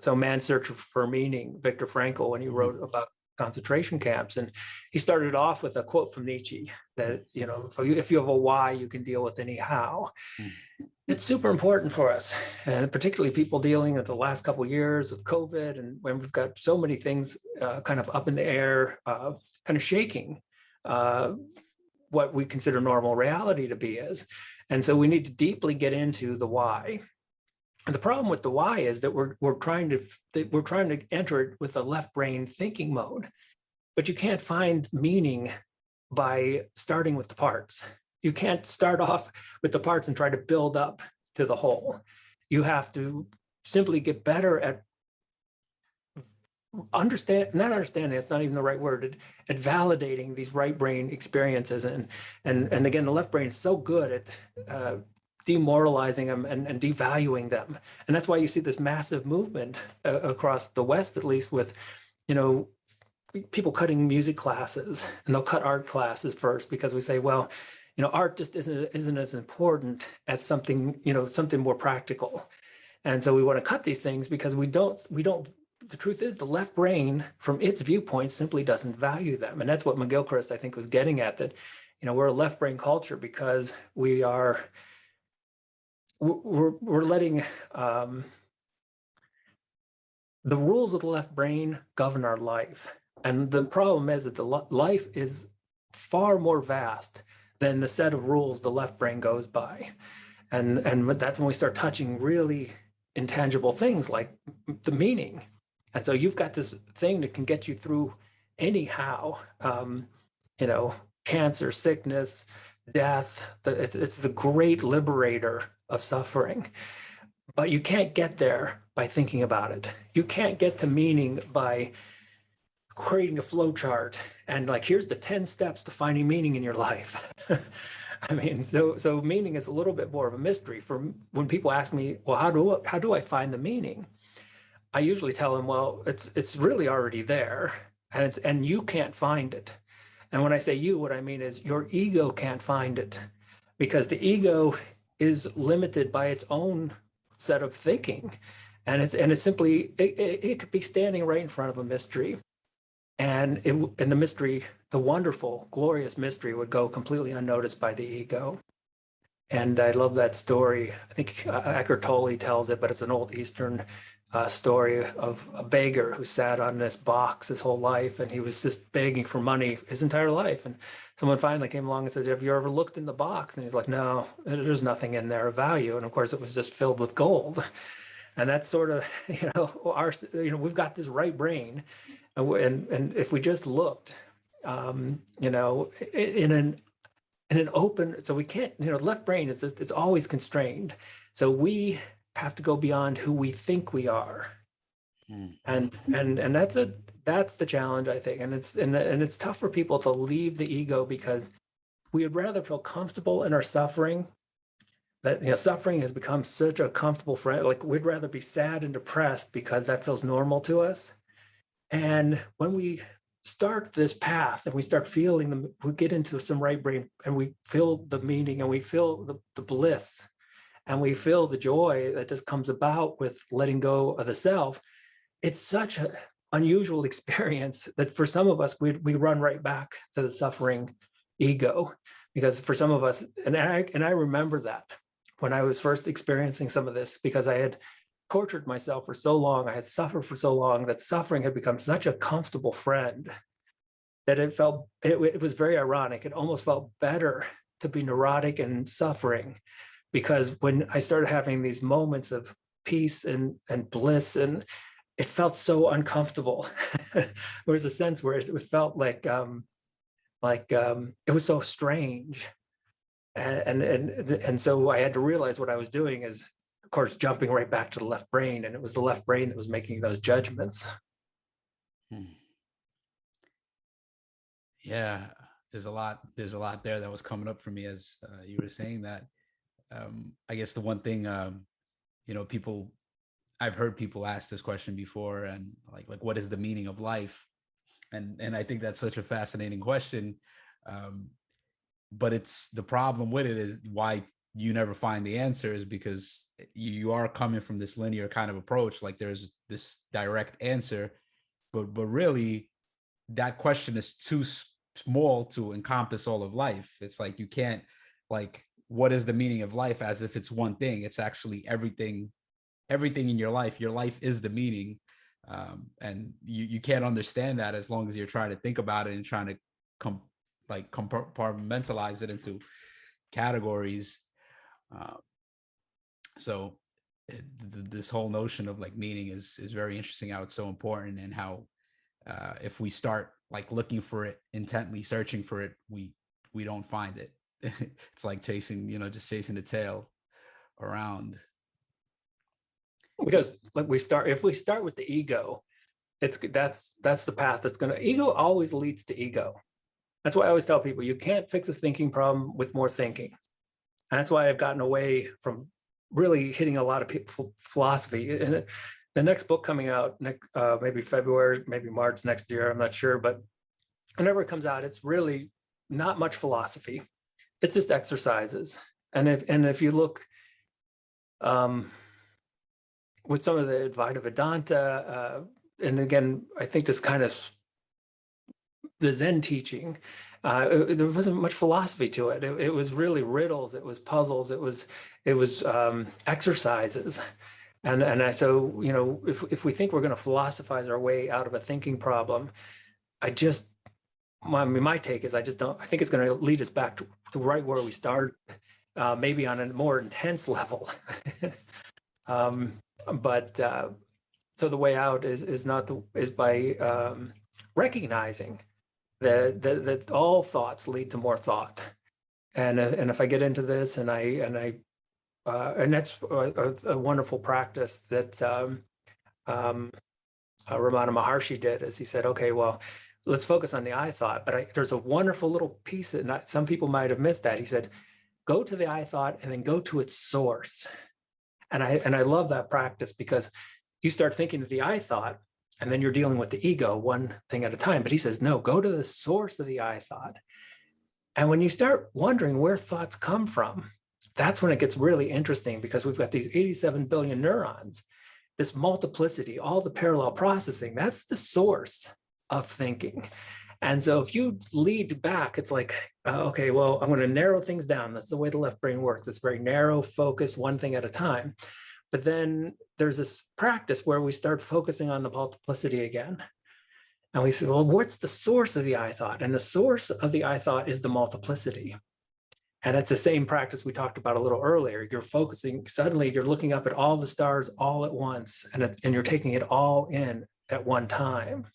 so Man's Search for Meaning, Viktor Frankl, when he wrote about concentration camps, and he started off with a quote from Nietzsche that, if you have a why, you can deal with any how. It's super important for us, and particularly people dealing with the last couple of years with COVID, and when we've got so many things kind of up in the air, kind of shaking what we consider normal reality to be is. And so we need to deeply get into the why. And the problem with the why is that we're trying to enter it with a left brain thinking mode, but you can't find meaning by starting with the parts. You can't start off with the parts and try to build up to the whole. You have to simply get better at not understanding, it's not even the right word, at validating these right brain experiences. And again, the left brain is so good at demoralizing them and devaluing them. And that's why you see this massive movement across the West, at least, with, people cutting music classes, and they'll cut art classes first, because we say, well, art just isn't as important as something more practical. And so we want to cut these things because we don't, the truth is the left brain from its viewpoint simply doesn't value them. And that's what McGhilchrist, I think, was getting at, that, we're a left brain culture because we're letting the rules of the left brain govern our life. And the problem is that the life is far more vast than the set of rules the left brain goes by. And that's when we start touching really intangible things like the meaning. And so you've got this thing that can get you through anyhow, cancer, sickness, death. It's the great liberator of suffering. But you can't get there by thinking about it. You can't get to meaning by creating a flow chart and here's the 10 steps to finding meaning in your life. I mean, so meaning is a little bit more of a mystery. For when people ask me, well, how do I find the meaning? I usually tell them, well, it's really already there, and you can't find it. And when I say you, what I mean is your ego can't find it, because the ego is limited by its own set of thinking, and it's simply it could be standing right in front of a mystery, and the mystery, the wonderful, glorious mystery, would go completely unnoticed by the ego. And I love that story. I think Eckhart Tolle tells it, but it's an old Eastern story of a beggar who sat on this box his whole life, and he was just begging for money his entire life. And someone finally came along and said, have you ever looked in the box? And he's like, no, there's nothing in there of value. And of course, it was just filled with gold. And that's sort of, we've got this right brain. And if we just looked, in an open, so we can't, left brain is it's always constrained. So we have to go beyond who we think we are. And that's the challenge, I think. And it's tough for people to leave the ego, because we would rather feel comfortable in our suffering, that, suffering has become such a comfortable friend. Like we'd rather be sad and depressed because that feels normal to us. And when we start this path and we start feeling them, we get into some right brain and we feel the meaning and we feel the bliss and we feel the joy that just comes about with letting go of the self. It's such an unusual experience that for some of us, we run right back to the suffering ego, because for some of us, and I remember that when I was first experiencing some of this, because I had tortured myself for so long, I had suffered for so long, that suffering had become such a comfortable friend that it was very ironic. It almost felt better to be neurotic and suffering, because when I started having these moments of peace and bliss, and it felt so uncomfortable. There was a sense where it felt like it was so strange. And so I had to realize what I was doing is, of course, jumping right back to the left brain, and it was the left brain that was making those judgments. Yeah, there's a lot there that was coming up for me as you were saying that. I guess the one thing, I've heard people ask this question before, and like what is the meaning of life? And I think that's such a fascinating question. But it's the problem with it is why you never find the answer is because you are coming from this linear kind of approach. Like there's this direct answer, but really that question is too small to encompass all of life. It's like, you can't, like, what is the meaning of life as if it's one thing. It's actually everything in your life. Your life is the meaning. And you can't understand that as long as you're trying to think about it and trying to compartmentalize it into categories. So this whole notion of like meaning is very interesting, how it's so important, and how if we start like looking for it intently, searching for it, we don't find it. It's like chasing the tail around. Because if we start with the ego, that's the path that's ego always leads to ego. That's why I always tell people, you can't fix a thinking problem with more thinking. And that's why I've gotten away from really hitting a lot of people philosophy. And the next book coming out, maybe February, maybe March next year, I'm not sure, but whenever it comes out, it's really not much philosophy. It's just exercises. And if you look with some of the Advaita Vedanta, and again, I think this kind of the Zen teaching, there wasn't much philosophy to it. It was really riddles, it was puzzles, it was exercises. So if we think we're going to philosophize our way out of a thinking problem, my take is I think it's going to lead us back to right where we started, maybe on a more intense level. So the way out is by recognizing that all thoughts lead to more thought, and if I get into this and that's a wonderful practice that Ramana Maharshi did, is he said, okay, well, let's focus on the I thought, but there's a wonderful little piece that some people might have missed that. He said, go to the I thought and then go to its source. And I love that practice, because you start thinking of the I thought and then you're dealing with the ego one thing at a time. But he says, no, go to the source of the I thought. And when you start wondering where thoughts come from, that's when it gets really interesting, because we've got these 87 billion neurons, this multiplicity, all the parallel processing, that's the source of thinking. And so if you lead back, it's like, okay, well, I'm going to narrow things down. That's the way the left brain works. It's very narrow, focused, one thing at a time. But then there's this practice where we start focusing on the multiplicity again. And we say, well, what's the source of the I thought? And the source of the I thought is the multiplicity. And it's the same practice we talked about a little earlier. You're focusing, suddenly you're looking up at all the stars all at once, and you're taking it all in at one time.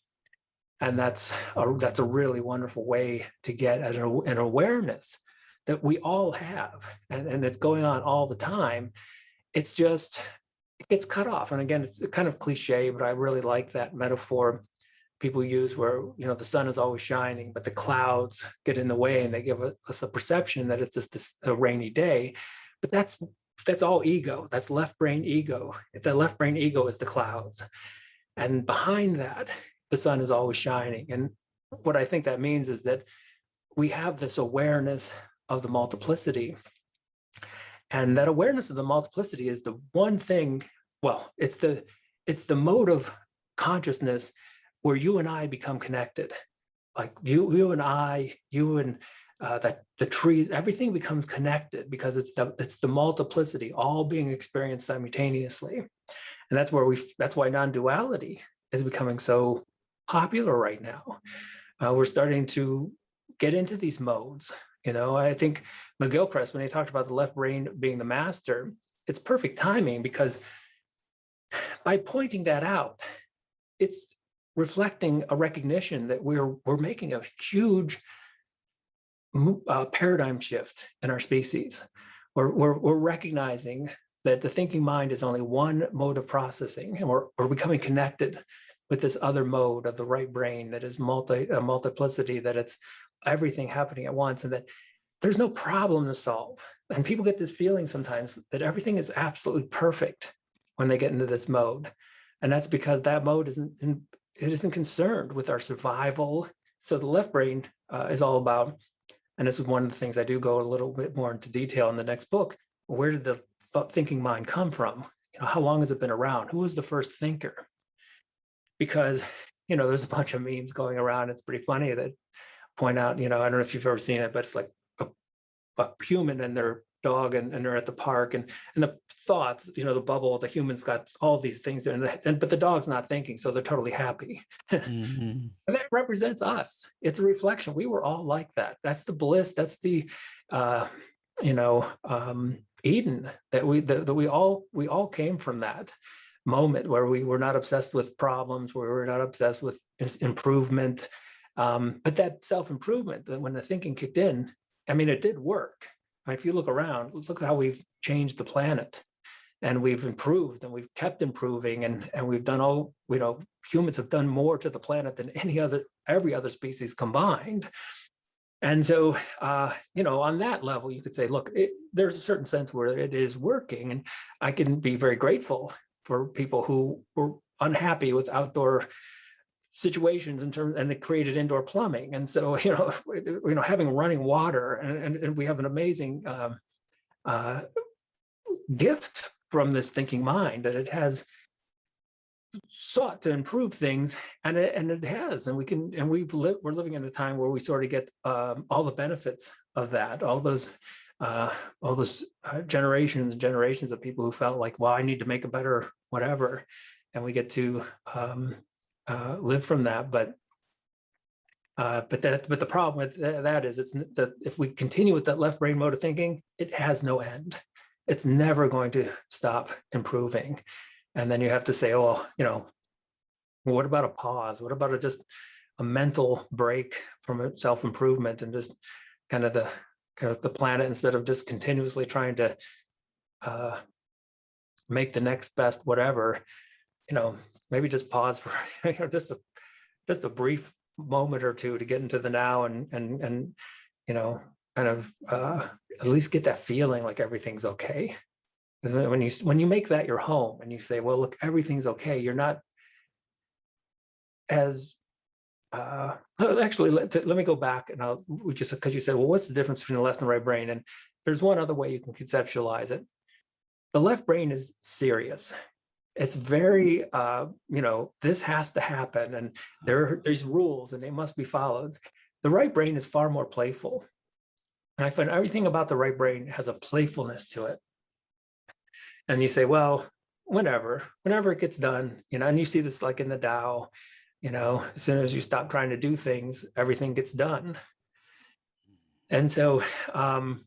And that's a really wonderful way to get an awareness that we all have, and it's going on all the time. It's just, it gets cut off. And again, it's kind of cliche, but I really like that metaphor people use where, the sun is always shining, but the clouds get in the way and they give us a perception that it's just a rainy day. But that's that's all ego. That's left brain ego. The left brain ego is the clouds. And behind that, the sun is always shining. And what I think that means is that we have this awareness of the multiplicity. And that awareness of the multiplicity is the one thing, well, it's the mode of consciousness where you and I become connected. Like you and I, you and the trees, everything becomes connected because it's the multiplicity all being experienced simultaneously. And that's why non-duality is becoming so popular right now. We're starting to get into these modes. I think McGhilchrist, when he talked about the left brain being the master, it's perfect timing, because by pointing that out, it's reflecting a recognition that we're making a huge paradigm shift in our species. We're recognizing that the thinking mind is only one mode of processing, and we're becoming connected with this other mode of the right brain that is multiplicity, that it's everything happening at once, and that there's no problem to solve. And people get this feeling sometimes that everything is absolutely perfect when they get into this mode. And that's because that mode isn't concerned with our survival. So the left brain is all about, and this is one of the things I do go a little bit more into detail in the next book, where did the thinking mind come from? How long has it been around? Who was the first thinker? Because, there's a bunch of memes going around. It's pretty funny that point out, I don't know if you've ever seen it, but it's like a human and their dog, and they're at the park, and the thoughts, the bubble, the human's got all these things, but the dog's not thinking, so they're totally happy. Mm-hmm. And that represents us. It's a reflection. We were all like that. That's the bliss. That's the, Eden that we all came from that moment where we were not obsessed with problems, where we were not obsessed with improvement. But that self-improvement, when the thinking kicked in, it did work. If you look around, look how we've changed the planet, and we've improved, and we've kept improving, and we've done humans have done more to the planet than every other species combined. And so, on that level, you could say, look, there's a certain sense where it is working, and I can be very grateful for people who were unhappy with outdoor situations and they created indoor plumbing. And so, having running water, and we have an amazing gift from this thinking mind, that it has sought to improve things, and it has, and we're living in a time where we sort of get all the benefits of that, all those generations and generations of people who felt like, well, I need to make a better whatever, and we get to live from that. But the problem with that is it's that if we continue with that left brain mode of thinking, it has no end. It's never going to stop improving. And then you have to say, oh, what about a pause? What about just a mental break from self-improvement, and just kind of the planet, instead of just continuously trying to make the next best whatever, maybe just pause for just a brief moment or two to get into the now, and kind of at least get that feeling like everything's okay. Because when you make that your home, and you say, well, look, everything's okay, you're not as actually, let me go back, and because you said, well, what's the difference between the left and right brain? And there's one other way you can conceptualize it. The left brain is serious. It's very, this has to happen, and there's rules, and they must be followed. The right brain is far more playful. And I find everything about the right brain has a playfulness to it. And you say, well, whenever it gets done, and you see this like in the Tao, as soon as you stop trying to do things, everything gets done. And so, but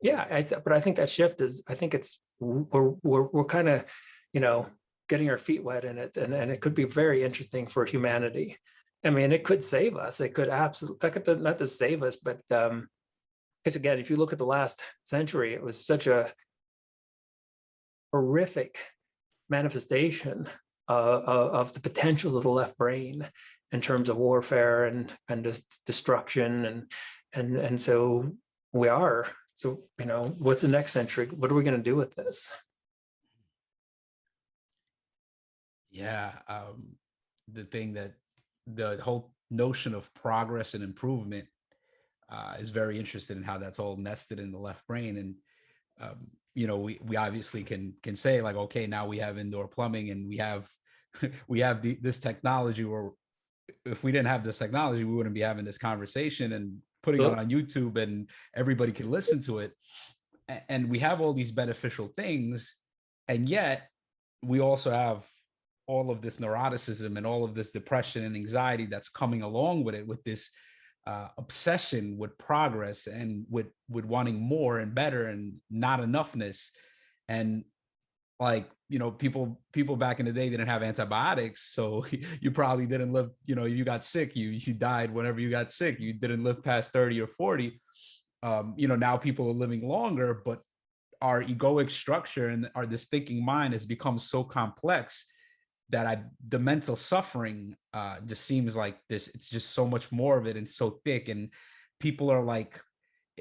I think that shift is, we're kind of, getting our feet wet in it, and it could be very interesting for humanity. It could save us. It could absolutely, not to save us, but because again, if you look at the last century, it was such a horrific manifestation of the potential of the left brain in terms of warfare and just destruction, and so we are So, what's the next century? What are we going to do with this? Yeah. The whole notion of progress and improvement is very interested in how that's all nested in the left brain. And, we obviously can say like, okay, now we have indoor plumbing and we have this technology where if we didn't have this technology, we wouldn't be having this conversation and putting it on YouTube and everybody can listen to it. And we have all these beneficial things. And yet we also have all of this neuroticism and all of this depression and anxiety that's coming along with it, with this obsession with progress and with wanting more and better and not enoughness. And like, people back in the day didn't have antibiotics. So you probably didn't live, you got sick, you died whenever you got sick. You didn't live past 30 or 40. Now people are living longer, but our egoic structure and this thinking mind has become so complex that the mental suffering just seems like this. It's just so much more of it and so thick. And people are like,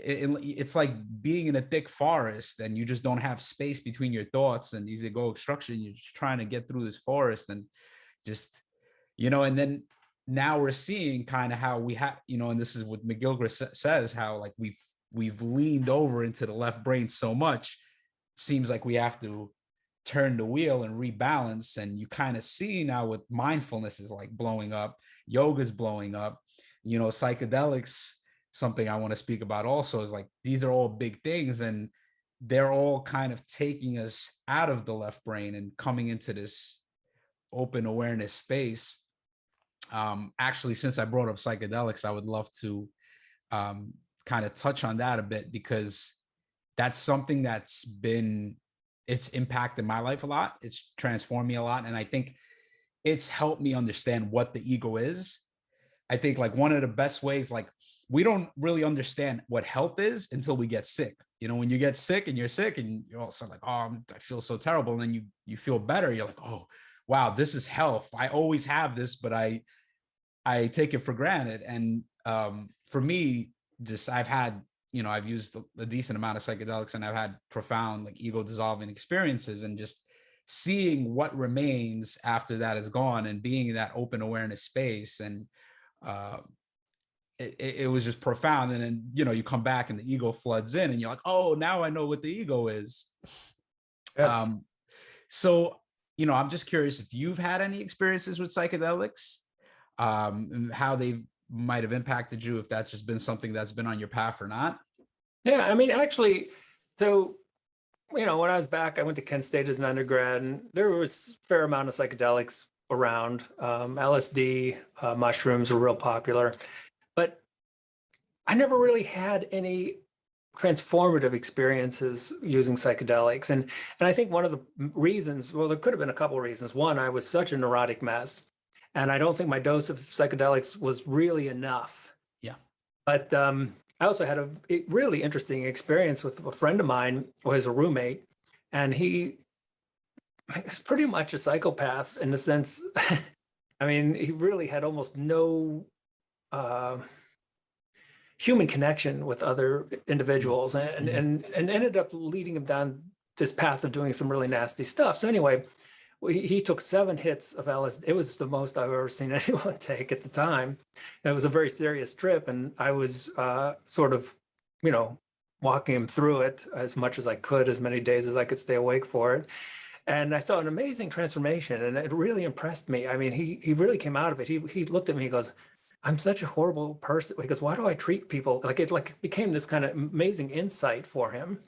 it's like being in a thick forest and you just don't have space between your thoughts and these egoic structure. And you're just trying to get through this forest and just, and then now we're seeing kind of how we have, and this is what McGhilchrist says, how like we've leaned over into the left brain so much. It seems like we have to turn the wheel and rebalance. And you kind of see now with mindfulness is like blowing up, yoga's blowing up, psychedelics, something I want to speak about also, is like, these are all big things and they're all kind of taking us out of the left brain and coming into this open awareness space. Actually, since I brought up psychedelics, I would love to kind of touch on that a bit, because that's something it's impacted my life a lot. It's transformed me a lot. And I think it's helped me understand what the ego is. I think like one of the best ways, like we don't really understand what health is until we get sick. When you get sick and you're sick and you're also like, oh, I feel so terrible. And then you feel better. You're like, oh, wow, this is health. I always have this, but I take it for granted. And for me, I've had, I've used a decent amount of psychedelics and I've had profound like ego dissolving experiences, and just seeing what remains after that is gone and being in that open awareness space. And it was just profound. And then, you come back and the ego floods in and you're like, oh, now I know what the ego is. Yes. So, I'm just curious if you've had any experiences with psychedelics, and how they might have impacted you, if that's just been something that's been on your path or not. Yeah, I mean, actually, so, when I was back, I went to Kent State as an undergrad, and there was a fair amount of psychedelics around. LSD, mushrooms were real popular, but I never really had any transformative experiences using psychedelics. And I think one of the reasons, well, there could have been a couple of reasons. One, I was such a neurotic mess, and I don't think my dose of psychedelics was really enough. Yeah. But I also had a really interesting experience with a friend of mine who was a roommate, and he was pretty much a psychopath in the sense, I mean, he really had almost no human connection with other individuals, and ended up leading him down this path of doing some really nasty stuff. So anyway, he took 7 hits of LSD. It was the most I've ever seen anyone take at the time. It was a very serious trip, and I was sort of, walking him through it as much as I could, as many days as I could stay awake for it. And I saw an amazing transformation, and it really impressed me. I mean, he really came out of it. He looked at me, he goes, I'm such a horrible person. He goes, why do I treat people like it? Like it became this kind of amazing insight for him.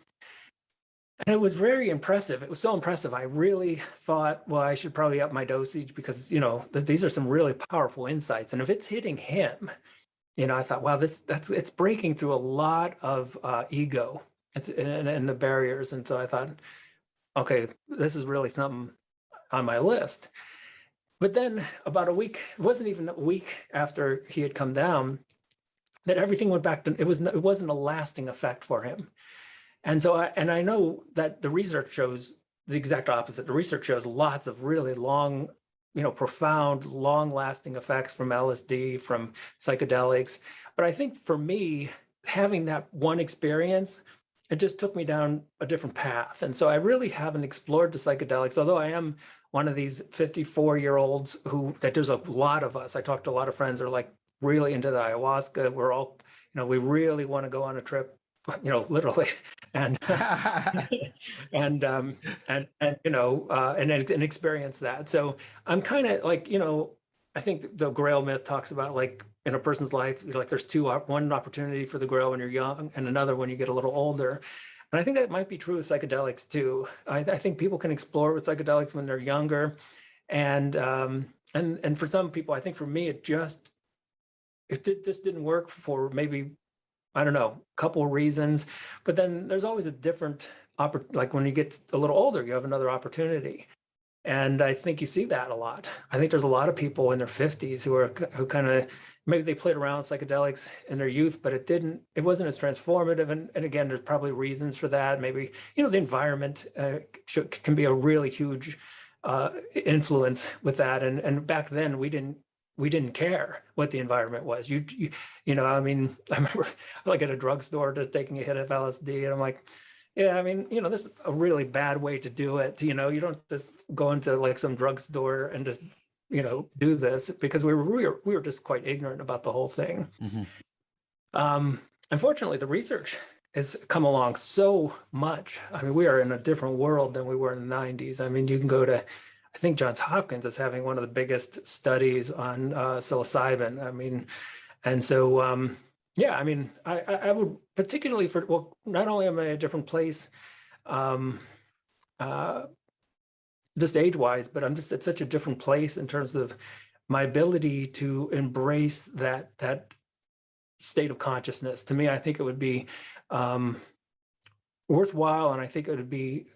And it was very impressive. It was so impressive. I really thought, well, I should probably up my dosage, because, these are some really powerful insights. And if it's hitting him, I thought, wow, it's breaking through a lot of ego and the barriers. And so I thought, okay, this is really something on my list. But then about a week, it wasn't even a week after he had come down, that everything went back to, it wasn't a lasting effect for him. And so I know that the research shows the exact opposite. The research shows lots of really long, profound, long-lasting effects from LSD, from psychedelics. But I think for me, having that one experience, it just took me down a different path. And so I really haven't explored the psychedelics, although I am one of these 54-year-olds that there's a lot of us. I talked to a lot of friends who are like really into the ayahuasca. We're all, we really want to go on a trip, literally. And, and experience that. So I'm kind of like, I think the Grail myth talks about like in a person's life, like there's one opportunity for the Grail when you're young and another when you get a little older. And I think that might be true with psychedelics too. I think people can explore with psychedelics when they're younger. And for some people, I think for me, this didn't work for maybe, I don't know, a couple of reasons. But then there's always a different, like when you get a little older, you have another opportunity. And I think you see that a lot. I think there's a lot of people in their 50s who kind of, maybe they played around with psychedelics in their youth, but it wasn't as transformative. And again, there's probably reasons for that. Maybe, the environment can be a really huge influence with that. And back then we didn't care what the environment was. I remember like at a drugstore just taking a hit of LSD and I'm like, yeah, this is a really bad way to do it. You don't just go into like some drugstore and just, do this, because we were just quite ignorant about the whole thing. Mm-hmm. Unfortunately, the research has come along so much. We are in a different world than we were in the 90s. You can go to, I think Johns Hopkins is having one of the biggest studies on psilocybin. And so, I would particularly not only am I in a different place, just age-wise, but I'm just at such a different place in terms of my ability to embrace that state of consciousness. To me, I think it would be worthwhile, and I think it would be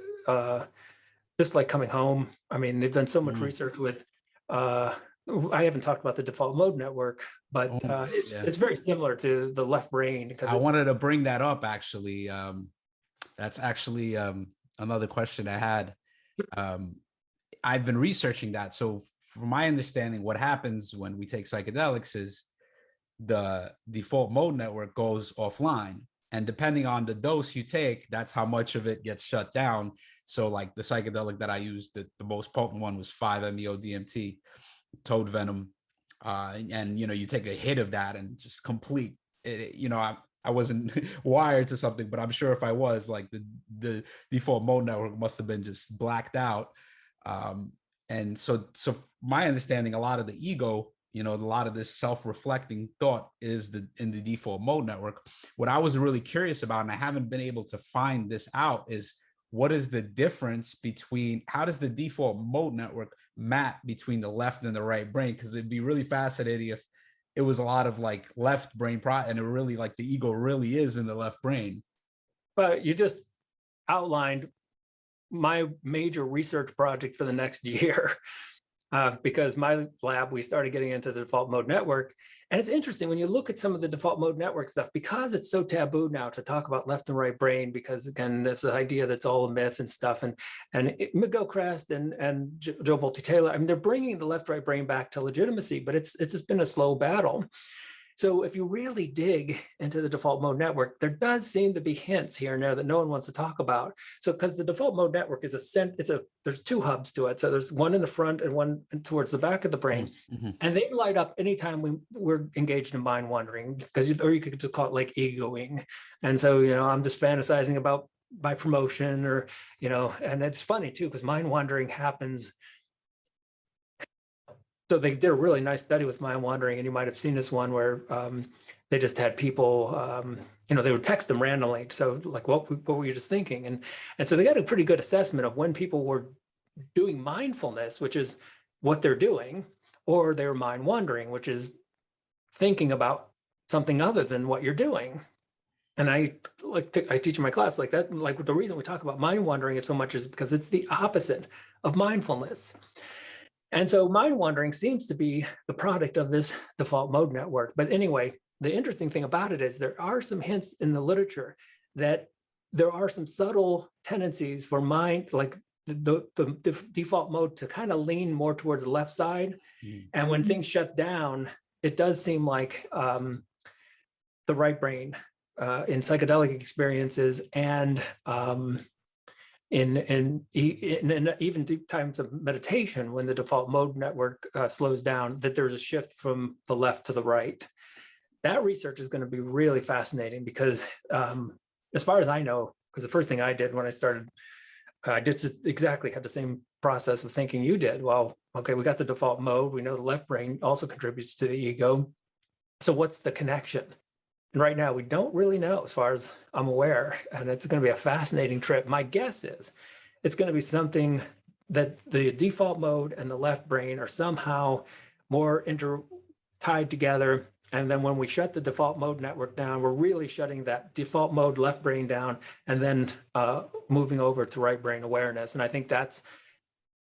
just like coming home. They've done so much research with, I haven't talked about the default mode network, but it's very similar to the left brain. Because I wanted to bring that up, actually. That's actually another question I had. I've been researching that. So from my understanding, what happens when we take psychedelics is the default mode network goes offline. And depending on the dose you take, that's how much of it gets shut down. So like the psychedelic that I used, the most potent one was 5-MeO-DMT, toad venom. And you take a hit of that and just complete it. I wasn't wired to something, but I'm sure if I was, like the default mode network must have been just blacked out. And so my understanding, a lot of the ego, a lot of this self-reflecting thought is in the default mode network. What I was really curious about, and I haven't been able to find this out, is what is the difference how does the default mode network map between the left and the right brain? Because it'd be really fascinating if it was a lot of like left brain and it really like the ego really is in the left brain. But you just outlined my major research project for the next year, because my lab, we started getting into the default mode network. And it's interesting when you look at some of the default mode network stuff, because it's so taboo now to talk about left and right brain, because again, this idea that's all a myth and stuff. And McGhilchrist and Joe Bolte-Taylor, they're bringing the left-right brain back to legitimacy, but it's just been a slow battle. So if you really dig into the default mode network, there does seem to be hints here and there that no one wants to talk about. So because the default mode network is there's two hubs to it. So there's one in the front and one towards the back of the brain. Mm-hmm. And they light up anytime we're engaged in mind wandering, or you could just call it like egoing. And so, I'm just fantasizing about my promotion or, and it's funny too, because mind wandering happens. So they did a really nice study with mind wandering, and you might have seen this one where they just had people, they would text them randomly. So like, what were you just thinking? And so they got a pretty good assessment of when people were doing mindfulness, which is what they're doing, or they were mind wandering, which is thinking about something other than what you're doing. And I teach in my class like that. Like the reason we talk about mind wandering so much is because it's the opposite of mindfulness. And so mind wandering seems to be the product of this default mode network. But anyway, the interesting thing about it is there are some hints in the literature that there are some subtle tendencies for mind, like the default mode, to kind of lean more towards the left side. Mm. And when things shut down, it does seem like the right brain in psychedelic experiences and in even deep times of meditation, when the default mode network slows down, that there's a shift from the left to the right. That research is going to be really fascinating because, as far as I know, because the first thing I did when I started, I did exactly had the same process of thinking you did. Well, okay, we got the default mode. We know the left brain also contributes to the ego. So what's the connection? And right now, we don't really know, as far as I'm aware, and it's going to be a fascinating trip. My guess is it's going to be something that the default mode and the left brain are somehow more tied together. And then when we shut the default mode network down, we're really shutting that default mode left brain down and then moving over to right brain awareness. And I think that's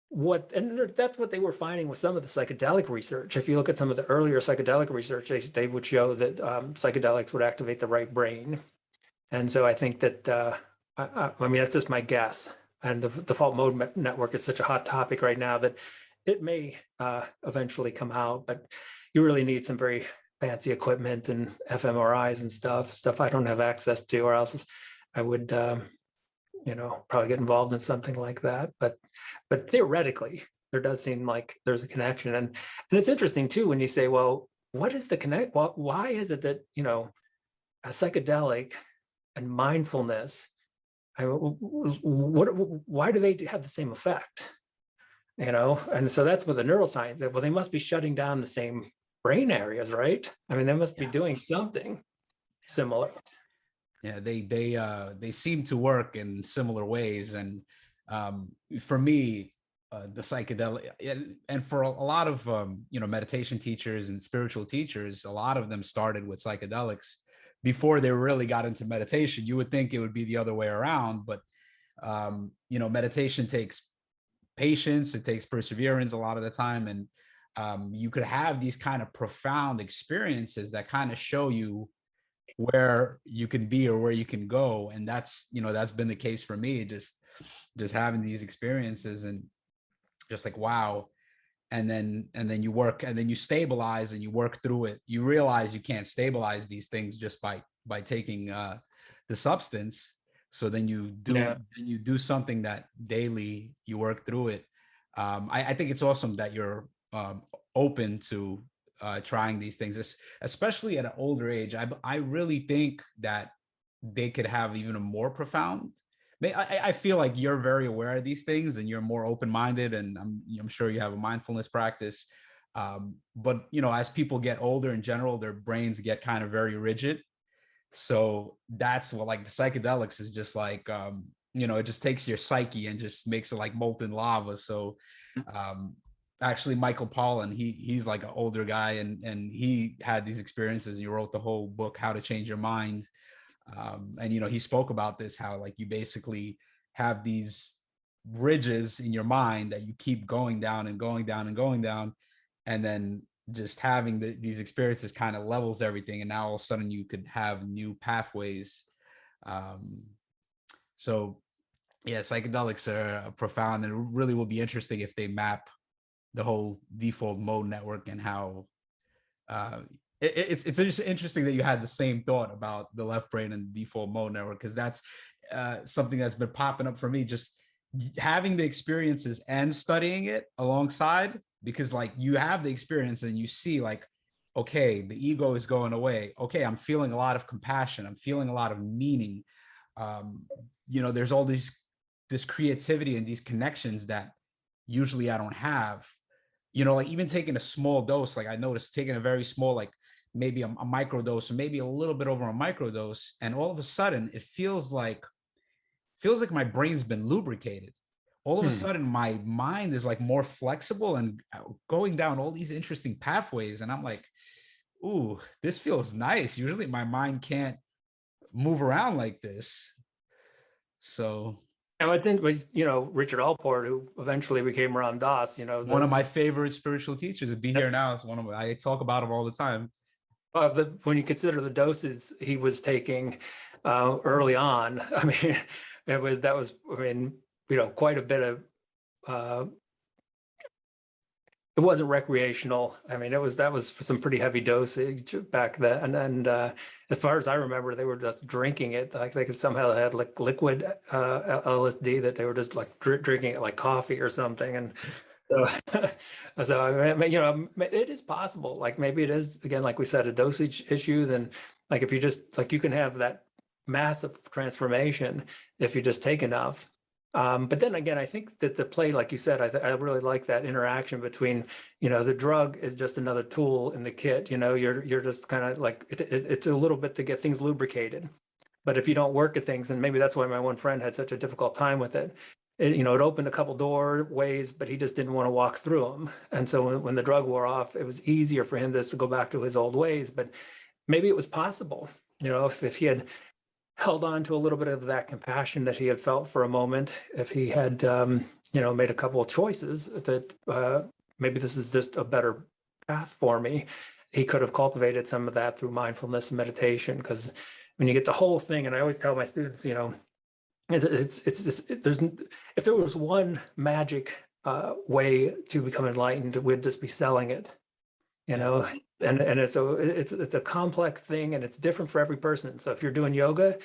what they were finding with some of the psychedelic research. If you look at some of the earlier psychedelic research, they would show that psychedelics would activate the right brain. And so I think that, I mean, that's just my guess. And the default mode network is such a hot topic right now that it may eventually come out, but you really need some very fancy equipment and fMRIs and stuff I don't have access to, or else I would probably get involved in something like that. But theoretically, there does seem like there's a connection. And it's interesting too, when you say, well, what is the connect? Well, why is it that, a psychedelic and mindfulness, why do they have the same effect? And so that's with the neuroscience. Well, they must be shutting down the same brain areas, right? I mean, they must be doing something similar. Yeah, they seem to work in similar ways. And for me, the psychedelic, and for a lot of meditation teachers and spiritual teachers, a lot of them started with psychedelics before they really got into meditation. You would think it would be the other way around, but meditation takes patience, it takes perseverance a lot of the time, and you could have these kind of profound experiences that kind of show you where you can be or where you can go. And that's been the case for me, just having these experiences and just like, wow. And then you work, and then you stabilize and you work through it. You realize you can't stabilize these things just by taking the substance. So then you do something that daily you work through it. I think it's awesome that you're open to trying these things, especially at an older age. I really think that they could have even a more profound. I feel like you're very aware of these things and you're more open-minded, and I'm sure you have a mindfulness practice. But as people get older in general, their brains get kind of very rigid. So that's what, like, the psychedelics is just like, it just takes your psyche and just makes it like molten lava. So actually, Michael Pollan, he's like an older guy, and he had these experiences. He wrote the whole book, How to Change Your Mind. And he spoke about this, how like you basically have these ridges in your mind that you keep going down and going down and going down, and then just having these experiences kind of levels everything, and now all of a sudden you could have new pathways. So yeah, psychedelics are profound, and it really will be interesting if they map the whole default mode network and how it's just interesting that you had the same thought about the left brain and default mode network, because that's something that's been popping up for me, just having the experiences and studying it alongside, because like you have the experience and you see like, okay, the ego is going away. Okay, I'm feeling a lot of compassion. I'm feeling a lot of meaning. There's all this creativity and these connections that usually I don't have. Like even taking a small dose, like I noticed taking a very small, like maybe a micro dose or maybe a little bit over a micro dose, and all of a sudden it feels like my brain's been lubricated. All of a sudden my mind is like more flexible and going down all these interesting pathways, and I'm like, ooh, this feels nice. Usually my mind can't move around like this. So And I think with, Richard Alport, who eventually became Ram Dass, one of my favorite spiritual teachers, would be here now. It's I talk about him all the time. When you consider the doses he was taking early on, I mean, that was quite a bit of it wasn't recreational. I mean, that was some pretty heavy dosage back then. And as far as I remember, they were just drinking it. Like they could somehow had like liquid LSD that they were just like drinking it like coffee or something. And so, so I mean, it is possible. Like maybe it is, again, like we said, a dosage issue. Then like if you just like you can have that massive transformation if you just take enough. But then again, I think that the play, like you said, I really like that interaction between, the drug is just another tool in the kit. You're just kind of like it's a little bit to get things lubricated. But if you don't work at things, and maybe that's why my one friend had such a difficult time with it. It opened a couple doorways, but he just didn't want to walk through them. And so when the drug wore off, it was easier for him just to go back to his old ways. But maybe it was possible, if he had held on to a little bit of that compassion that he had felt for a moment, if he had, made a couple of choices that maybe this is just a better path for me, he could have cultivated some of that through mindfulness and meditation. Because when you get the whole thing, and I always tell my students, if there was one magic way to become enlightened, we'd just be selling it, and it's a complex thing, and it's different for every person. So if you're doing yoga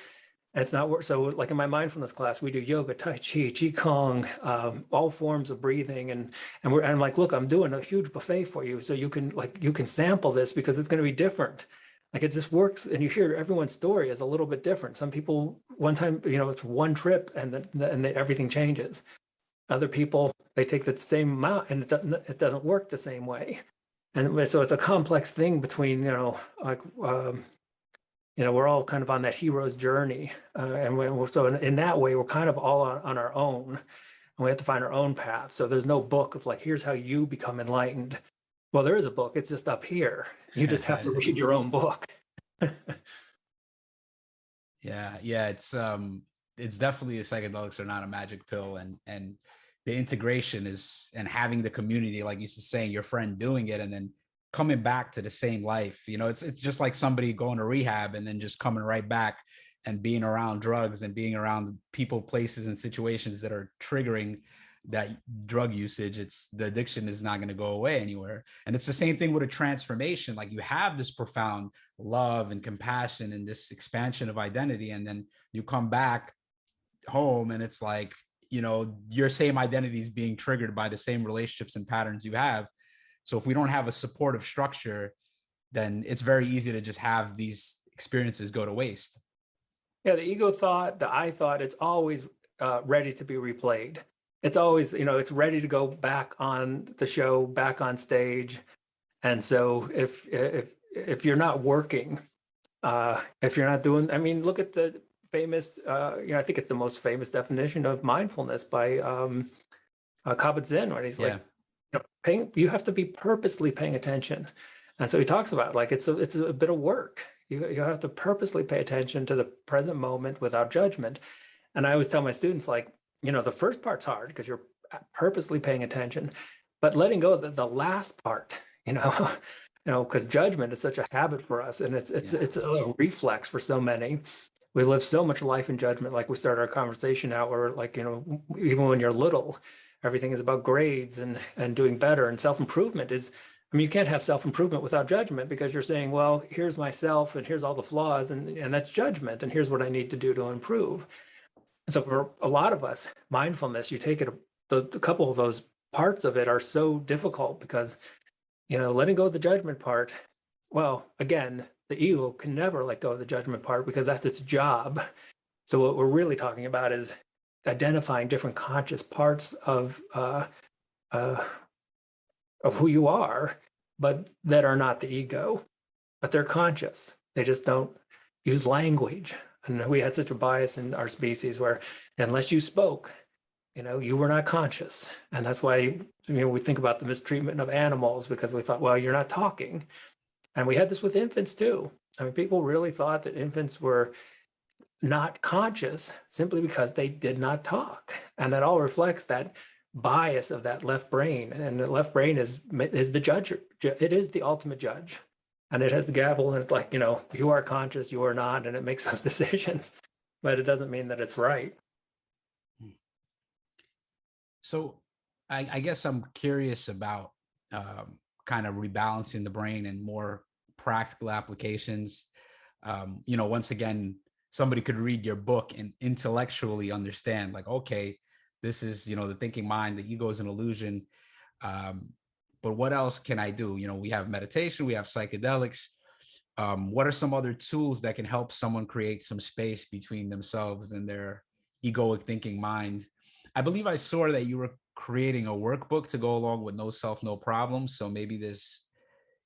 and it's not work, so like in my mindfulness class, we do yoga, tai chi, qigong, all forms of breathing, and I'm like, look, I'm doing a huge buffet for you, so you can sample this because it's going to be different. Like it just works, and you hear everyone's story is a little bit different. Some people, one time, it's one trip, and then everything changes. Other people, they take the same amount, and it doesn't work the same way. And so it's a complex thing between, we're all kind of on that hero's journey. So in that way, we're kind of all on our own, and we have to find our own path. So there's no book of like, here's how you become enlightened. Well, there is a book. It's just up here. You just have to read your own book. Yeah. It's definitely psychedelics are not a magic pill, and the integration is, and having the community, like you used to saying, your friend doing it and then coming back to the same life. It's just like somebody going to rehab and then just coming right back and being around drugs and being around people, places, and situations that are triggering that drug usage. It's the addiction is not going to go away anywhere. And it's the same thing with a transformation. Like you have this profound love and compassion and this expansion of identity, and then you come back home and it's like, your same identity is being triggered by the same relationships and patterns you have. So if we don't have a supportive structure, then it's very easy to just have these experiences go to waste. Yeah, the ego thought, the I thought, it's always ready to be replayed. It's always, it's ready to go back on the show, back on stage. And so if you're not working, if you're not doing, I mean, look at the famous, I think it's the most famous definition of mindfulness by Kabat-Zinn, where he's like, you have to be purposely paying attention. And so he talks about like it's a bit of work. You have to purposely pay attention to the present moment without judgment. And I always tell my students, like, the first part's hard because you're purposely paying attention, but letting go of the last part, because judgment is such a habit for us, and it's a reflex for so many. We live so much life in judgment. Like we started our conversation out where, like, even when you're little, everything is about grades and doing better, and self-improvement is, I mean, you can't have self-improvement without judgment, because you're saying, well, here's myself and here's all the flaws, and that's judgment, and here's what I need to do to improve. And so for a lot of us, mindfulness, you take it, a couple of those parts of it are so difficult because, letting go of the judgment part, well, again, the ego can never let go of the judgment part because that's its job. So what we're really talking about is identifying different conscious parts of who you are, but that are not the ego, but they're conscious. They just don't use language. And we had such a bias in our species where unless you spoke, you were not conscious. And that's why, we think about the mistreatment of animals, because we thought, well, you're not talking. And we had this with infants too. I mean, people really thought that infants were not conscious simply because they did not talk. And that all reflects that bias of that left brain. And the left brain is the judge. It is the ultimate judge. And it has the gavel, and it's like, you are conscious, you are not, and it makes those decisions, but it doesn't mean that it's right. So I guess I'm curious about kind of rebalancing the brain and more practical applications. Once again, somebody could read your book and intellectually understand, like, okay, this is, the thinking mind, the ego is an illusion. But what else can I do? We have meditation, we have psychedelics. What are some other tools that can help someone create some space between themselves and their egoic thinking mind? I believe I saw that you were creating a workbook to go along with No Self, No Problem. So maybe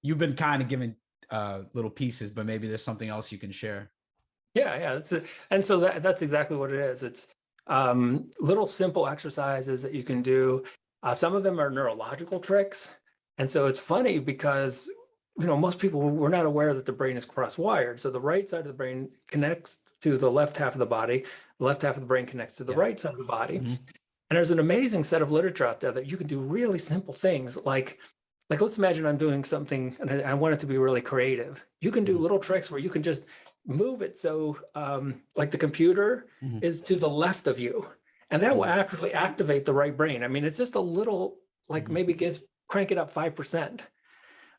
you've been kind of giving little pieces, but maybe there's something else you can share. Yeah. And so that's exactly what it is. It's little simple exercises that you can do. Some of them are neurological tricks. And so it's funny because, most people, we're not aware that the brain is cross-wired. So the right side of the brain connects to the left half of the body. The left half of the brain connects to the right side of the body. Mm-hmm. And there's an amazing set of literature out there that you can do really simple things like let's imagine I'm doing something and I want it to be really creative. You can do little tricks where you can just move it so like the computer is to the left of you, and that will actually activate the right brain. I mean, it's just a little, like maybe crank it up 5%,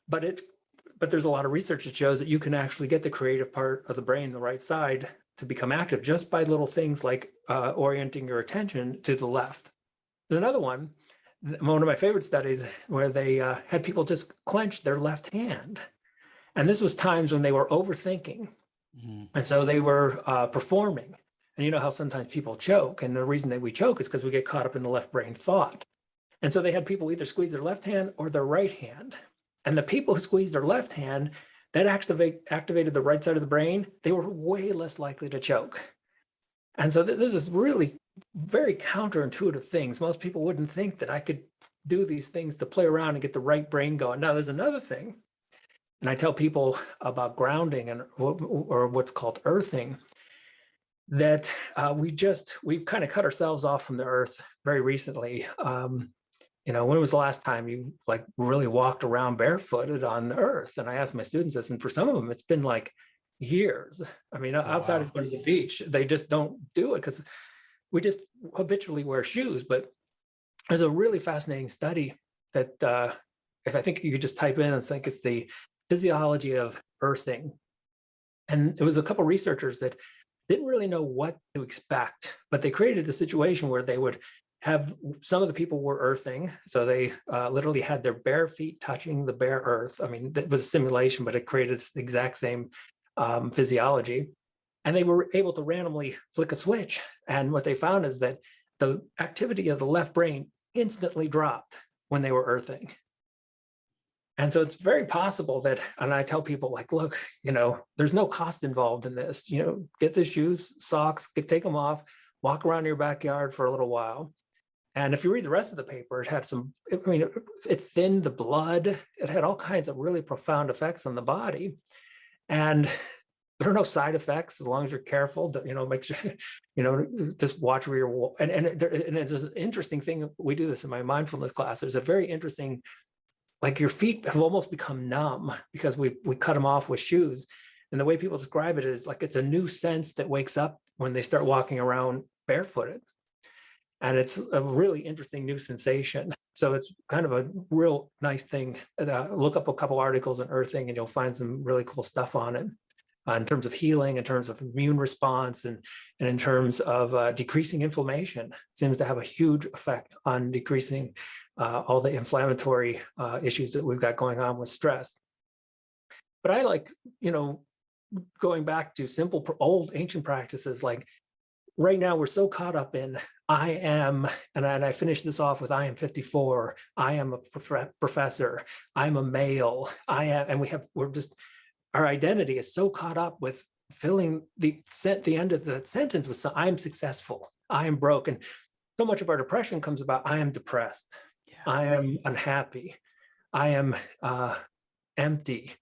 but there's a lot of research that shows that you can actually get the creative part of the brain, the right side, to become active just by little things like orienting your attention to the left. There's another one of my favorite studies where they had people just clench their left hand. And this was times when they were overthinking. And so they were performing. And you know how sometimes people choke. And the reason that we choke is because we get caught up in the left brain thought. And so they had people either squeeze their left hand or their right hand. And the people who squeezed their left hand, that activated the right side of the brain, they were way less likely to choke. And so this is really very counterintuitive things. Most people wouldn't think that I could do these things to play around and get the right brain going. Now, there's another thing, and I tell people about grounding or what's called earthing, that we've kind of cut ourselves off from the earth very recently. When was the last time you really walked around barefooted on the earth? And I asked my students this, and for some of them, it's been like years. I mean, outside of going to the beach, they just don't do it because we just habitually wear shoes. But there's a really fascinating study that if I think you could just type in, I think it's the physiology of earthing. And it was a couple of researchers that didn't really know what to expect, but they created a situation where they would have some of the people were earthing. So they literally had their bare feet touching the bare earth. I mean, that was a simulation, but it created the exact same physiology. And they were able to randomly flick a switch. And what they found is that the activity of the left brain instantly dropped when they were earthing. And so it's very possible that, and I tell people look, there's no cost involved in this, get the shoes, socks, take them off, walk around your backyard for a little while. And if you read the rest of the paper, it had it thinned the blood. It had all kinds of really profound effects on the body. And there are no side effects as long as you're careful, make sure, just watch where you're, and it's an interesting thing. We do this in my mindfulness class. There's a very interesting, your feet have almost become numb because we cut them off with shoes. And the way people describe it is it's a new sense that wakes up when they start walking around barefooted. And it's a really interesting new sensation. So it's kind of a real nice thing. Look up a couple articles on earthing and you'll find some really cool stuff on it in terms of healing, in terms of immune response, and in terms of decreasing inflammation. It seems to have a huge effect on decreasing all the inflammatory issues that we've got going on with stress. But I going back to simple, old, ancient practices. Right now, we're so caught up in I am, and I finish this off with I am 54, I am a professor, I'm a male, I am, and our identity is so caught up with filling the end of the sentence with I am successful, I am broken. So much of our depression comes about I am depressed, I am unhappy, I am empty,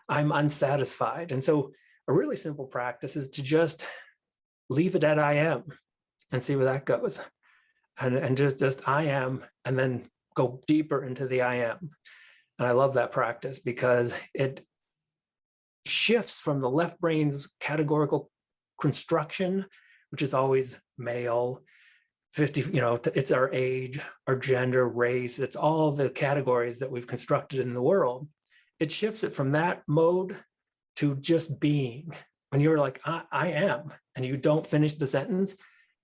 I'm unsatisfied. And so a really simple practice is to just leave it at I am and see where that goes. And just I am, and then go deeper into the I am. And I love that practice because it shifts from the left brain's categorical construction, which is always male, 50, it's our age, our gender, race, it's all the categories that we've constructed in the world. It shifts it from that mode to just being. When you're like, I am, and you don't finish the sentence,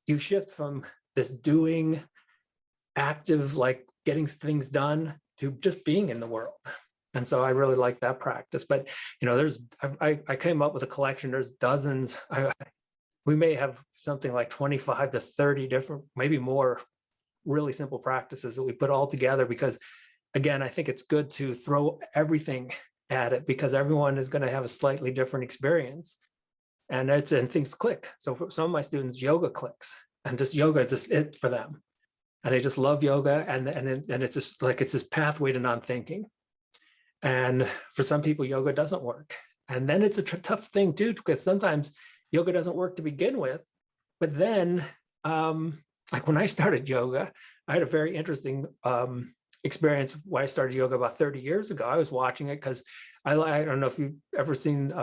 you shift from this doing, active, like getting things done, to just being in the world. And so I really like that practice. But, I came up with a collection, there's dozens. We may have something like 25 to 30 different, maybe more, really simple practices that we put all together, because again, I think it's good to throw everything at it, because everyone is going to have a slightly different experience, and things click. So for some of my students, yoga clicks, and just yoga is just it for them, and they just love yoga, and it's just like it's this pathway to non-thinking. And for some people, yoga doesn't work, and then it's a tough thing too, because sometimes yoga doesn't work to begin with. But then, like when I started yoga, I had a very interesting experience when I started yoga about 30 years ago. I was watching it because I don't know if you've ever seen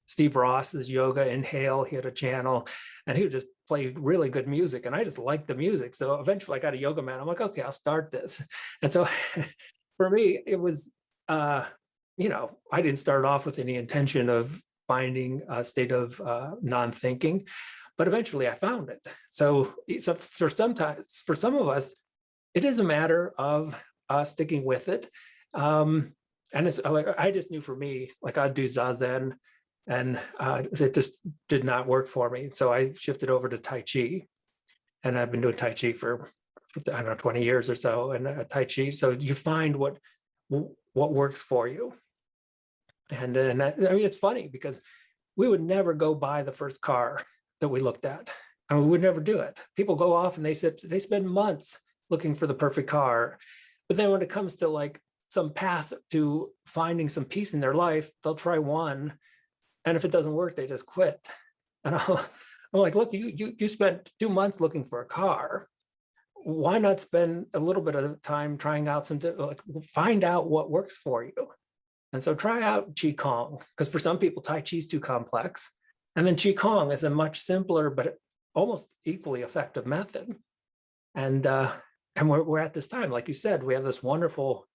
Steve Ross's Yoga Inhale. He had a channel, and he would just play really good music, and I just liked the music. So eventually I got a yoga mat. I'm like, okay, I'll start this. And so for me, it was, I didn't start off with any intention of finding a state of non-thinking, but eventually I found it. So for some of us, it is a matter of sticking with it. And it's like, I just knew for me, like I'd do Zazen, and it just did not work for me. So I shifted over to Tai Chi, and I've been doing Tai Chi for I don't know, 20 years or so, and Tai Chi. So you find what works for you. And that, I mean, it's funny because we would never go buy the first car that we looked at. I mean, we would never do it. People go off and they spend months looking for the perfect car. But then when it comes to like some path to finding some peace in their life, they'll try one. And if it doesn't work, they just quit. And I'm like, look, you spent 2 months looking for a car. Why not spend a little bit of time trying out find out what works for you? And so try out Qigong, because for some people, Tai Chi is too complex. And then Qigong is a much simpler, but almost equally effective method. And we're at this time, like you said, we have this wonderful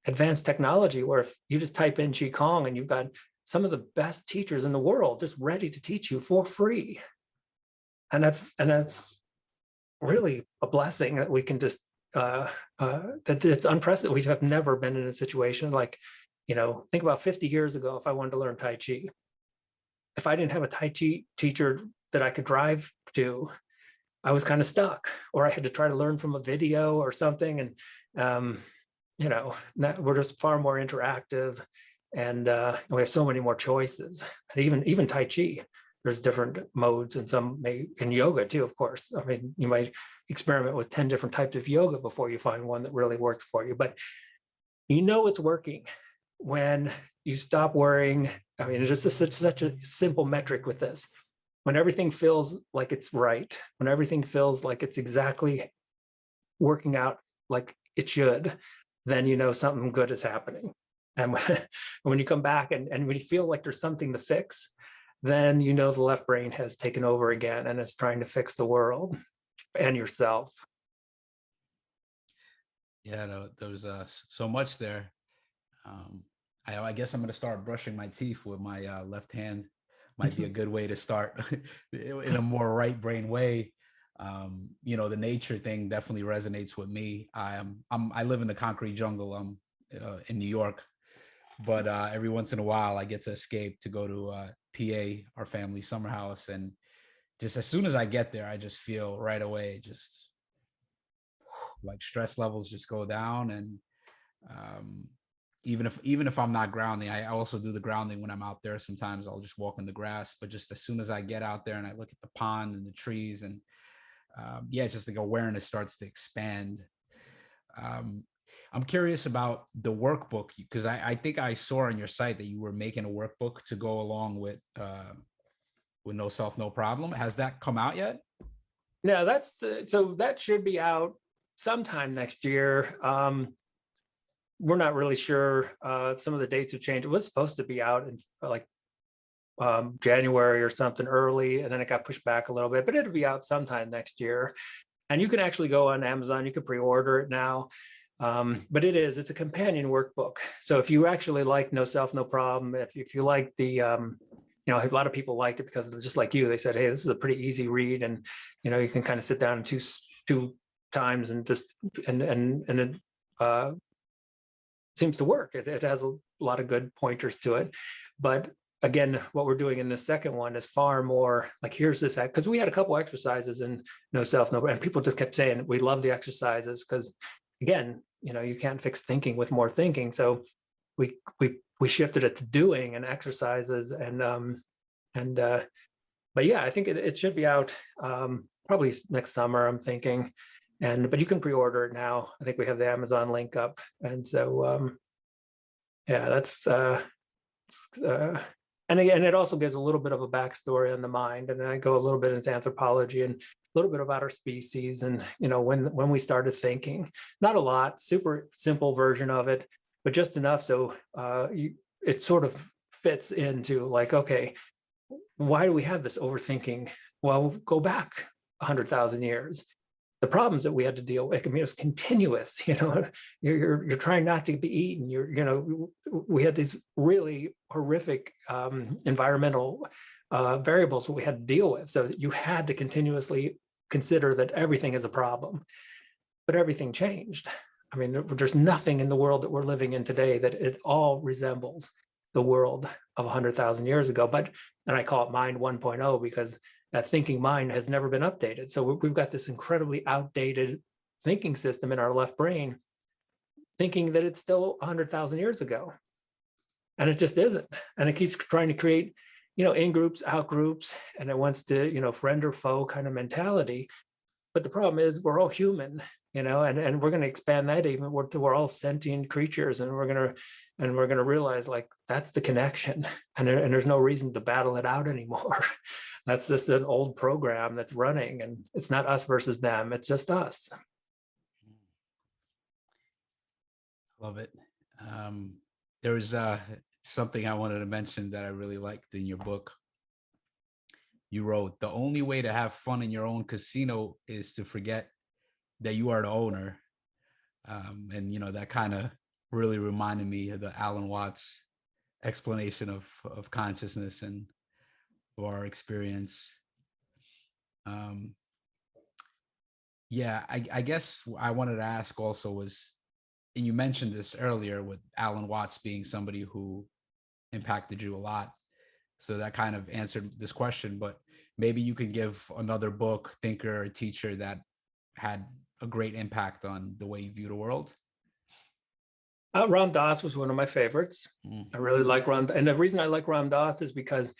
advanced technology where if you just type in Qigong, and you've got some of the best teachers in the world just ready to teach you for free. And that's really a blessing that we can just, that it's unprecedented. We have never been in a situation like, think about 50 years ago, if I wanted to learn Tai Chi, if I didn't have a Tai Chi teacher that I could drive to, I was kind of stuck, or I had to try to learn from a video or something. And, we're just far more interactive, and we have so many more choices. And even Tai Chi, there's different modes, and some in yoga too, of course. I mean, you might experiment with 10 different types of yoga before you find one that really works for you. But it's working when you stop worrying. I mean, it's just such a simple metric with this. When everything feels like it's right, when everything feels like it's exactly working out like it should, then something good is happening. And when you come back and when you feel like there's something to fix, then the left brain has taken over again, and it's trying to fix the world and yourself. Yeah, no, there's so much there. I guess I'm going to start brushing my teeth with my left hand. Might be a good way to start in a more right brain way. The nature thing definitely resonates with me. I live in the concrete jungle. I'm in New York, but every once in a while I get to escape to go to PA, our family summer house, and just as soon as I get there, I just feel right away just like stress levels just go down. And even if I'm not grounding, I also do the grounding when I'm out there. Sometimes I'll just walk in the grass, but just as soon as I get out there and I look at the pond and the trees, and just like awareness starts to expand. I'm curious about the workbook, because I think I saw on your site that you were making a workbook to go along with No Self, No Problem. Has that come out yet? No, so that should be out sometime next year. We're not really sure. Some of the dates have changed. It was supposed to be out in like January or something early, and then it got pushed back a little bit, but it'll be out sometime next year. And you can actually go on Amazon, you can pre-order it now. But it's a companion workbook. So if you actually like No Self, No Problem, if you like the, a lot of people liked it because just like you, they said, hey, this is a pretty easy read, and you can kind of sit down in two times and just and it seems to work. It has a lot of good pointers to it. But again, what we're doing in the second one is far more like, here's this, because we had a couple exercises in No Self, No, and people just kept saying, we love the exercises because, again, you can't fix thinking with more thinking. So we shifted it to doing and exercises but yeah, I think it should be out probably next summer, I'm thinking. But you can pre-order it now. I think we have the Amazon link up. And so, yeah, that's, and again, it also gives a little bit of a backstory on the mind. And then I go a little bit into anthropology and a little bit about our species and, when we started thinking. Not a lot, super simple version of it, but just enough so it sort of fits into like, okay, why do we have this overthinking? Well, go back 100,000 years. The problems that we had to deal with, it was continuous. You're trying not to be eaten. We had these really horrific environmental variables that we had to deal with. So you had to continuously consider that everything is a problem. But everything changed. I mean, there's nothing in the world that we're living in today that it all resembles the world of 100,000 years ago. And I call it Mind 1.0 because that thinking mind has never been updated. So we've got this incredibly outdated thinking system in our left brain, thinking that it's still 100,000 years ago. And it just isn't. And it keeps trying to create, in groups, out groups, and it wants to, friend or foe kind of mentality. But the problem is we're all human, and we're going to expand that even. We're all sentient creatures, and we're going to realize like that's the connection, and there's no reason to battle it out anymore. That's just an old program that's running, and it's not us versus them. It's just us. Love it. There was something I wanted to mention that I really liked in your book. You wrote, the only way to have fun in your own casino is to forget that you are the owner. And, that kind of really reminded me of the Alan Watts explanation of consciousness and our experience. Yeah, I guess I wanted to ask also was, and you mentioned this earlier with Alan Watts being somebody who impacted you a lot. So that kind of answered this question, but maybe you can give another book, thinker, or teacher that had a great impact on the way you view the world. Ram Dass was one of my favorites. I really like Ram. And the reason I like Ram Dass is because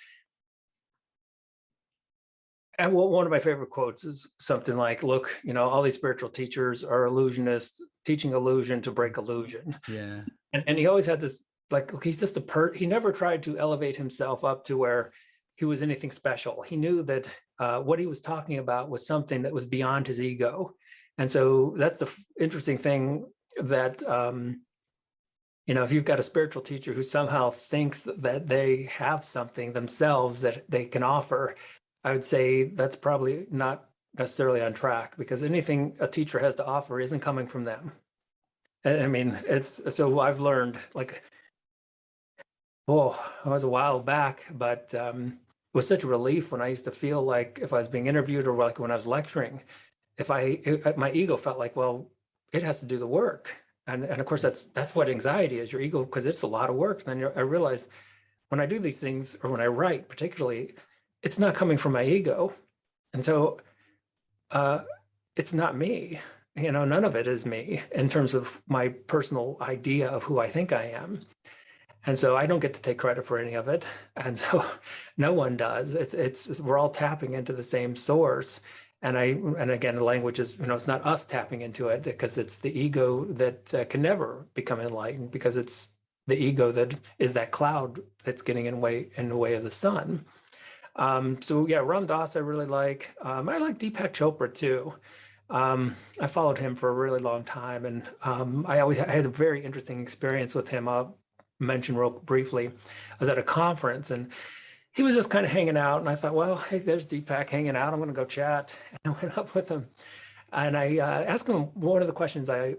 one of my favorite quotes is something like, look, all these spiritual teachers are illusionists teaching illusion to break illusion. Yeah. And he always had this, like, look, he's just he never tried to elevate himself up to where he was anything special. He knew that what he was talking about was something that was beyond his ego. And so that's the interesting thing that, if you've got a spiritual teacher who somehow thinks that they have something themselves that they can offer, I would say that's probably not necessarily on track, because anything a teacher has to offer isn't coming from them. I mean, so I've learned, like, it was a while back, but it was such a relief when I used to feel like if I was being interviewed or like when I was lecturing, my ego felt like, well, it has to do the work. And of course, that's what anxiety is, your ego, because it's a lot of work. And then I realized when I do these things, or when I write particularly, it's not coming from my ego. And so it's not me. None of it is me in terms of my personal idea of who I think I am. And so I don't get to take credit for any of it. And so no one does. We're all tapping into the same source. And again, the language is, it's not us tapping into it, because it's the ego that can never become enlightened, because it's the ego that is that cloud that's getting in the way of the sun. So yeah, Ram Dass I really like. I like Deepak Chopra too. I followed him for a really long time, and I had a very interesting experience with him. I'll mention real briefly. I was at a conference, and he was just kind of hanging out, and I thought, well, hey, there's Deepak hanging out. I'm going to go chat. And I went up with him, and I asked him one of the questions I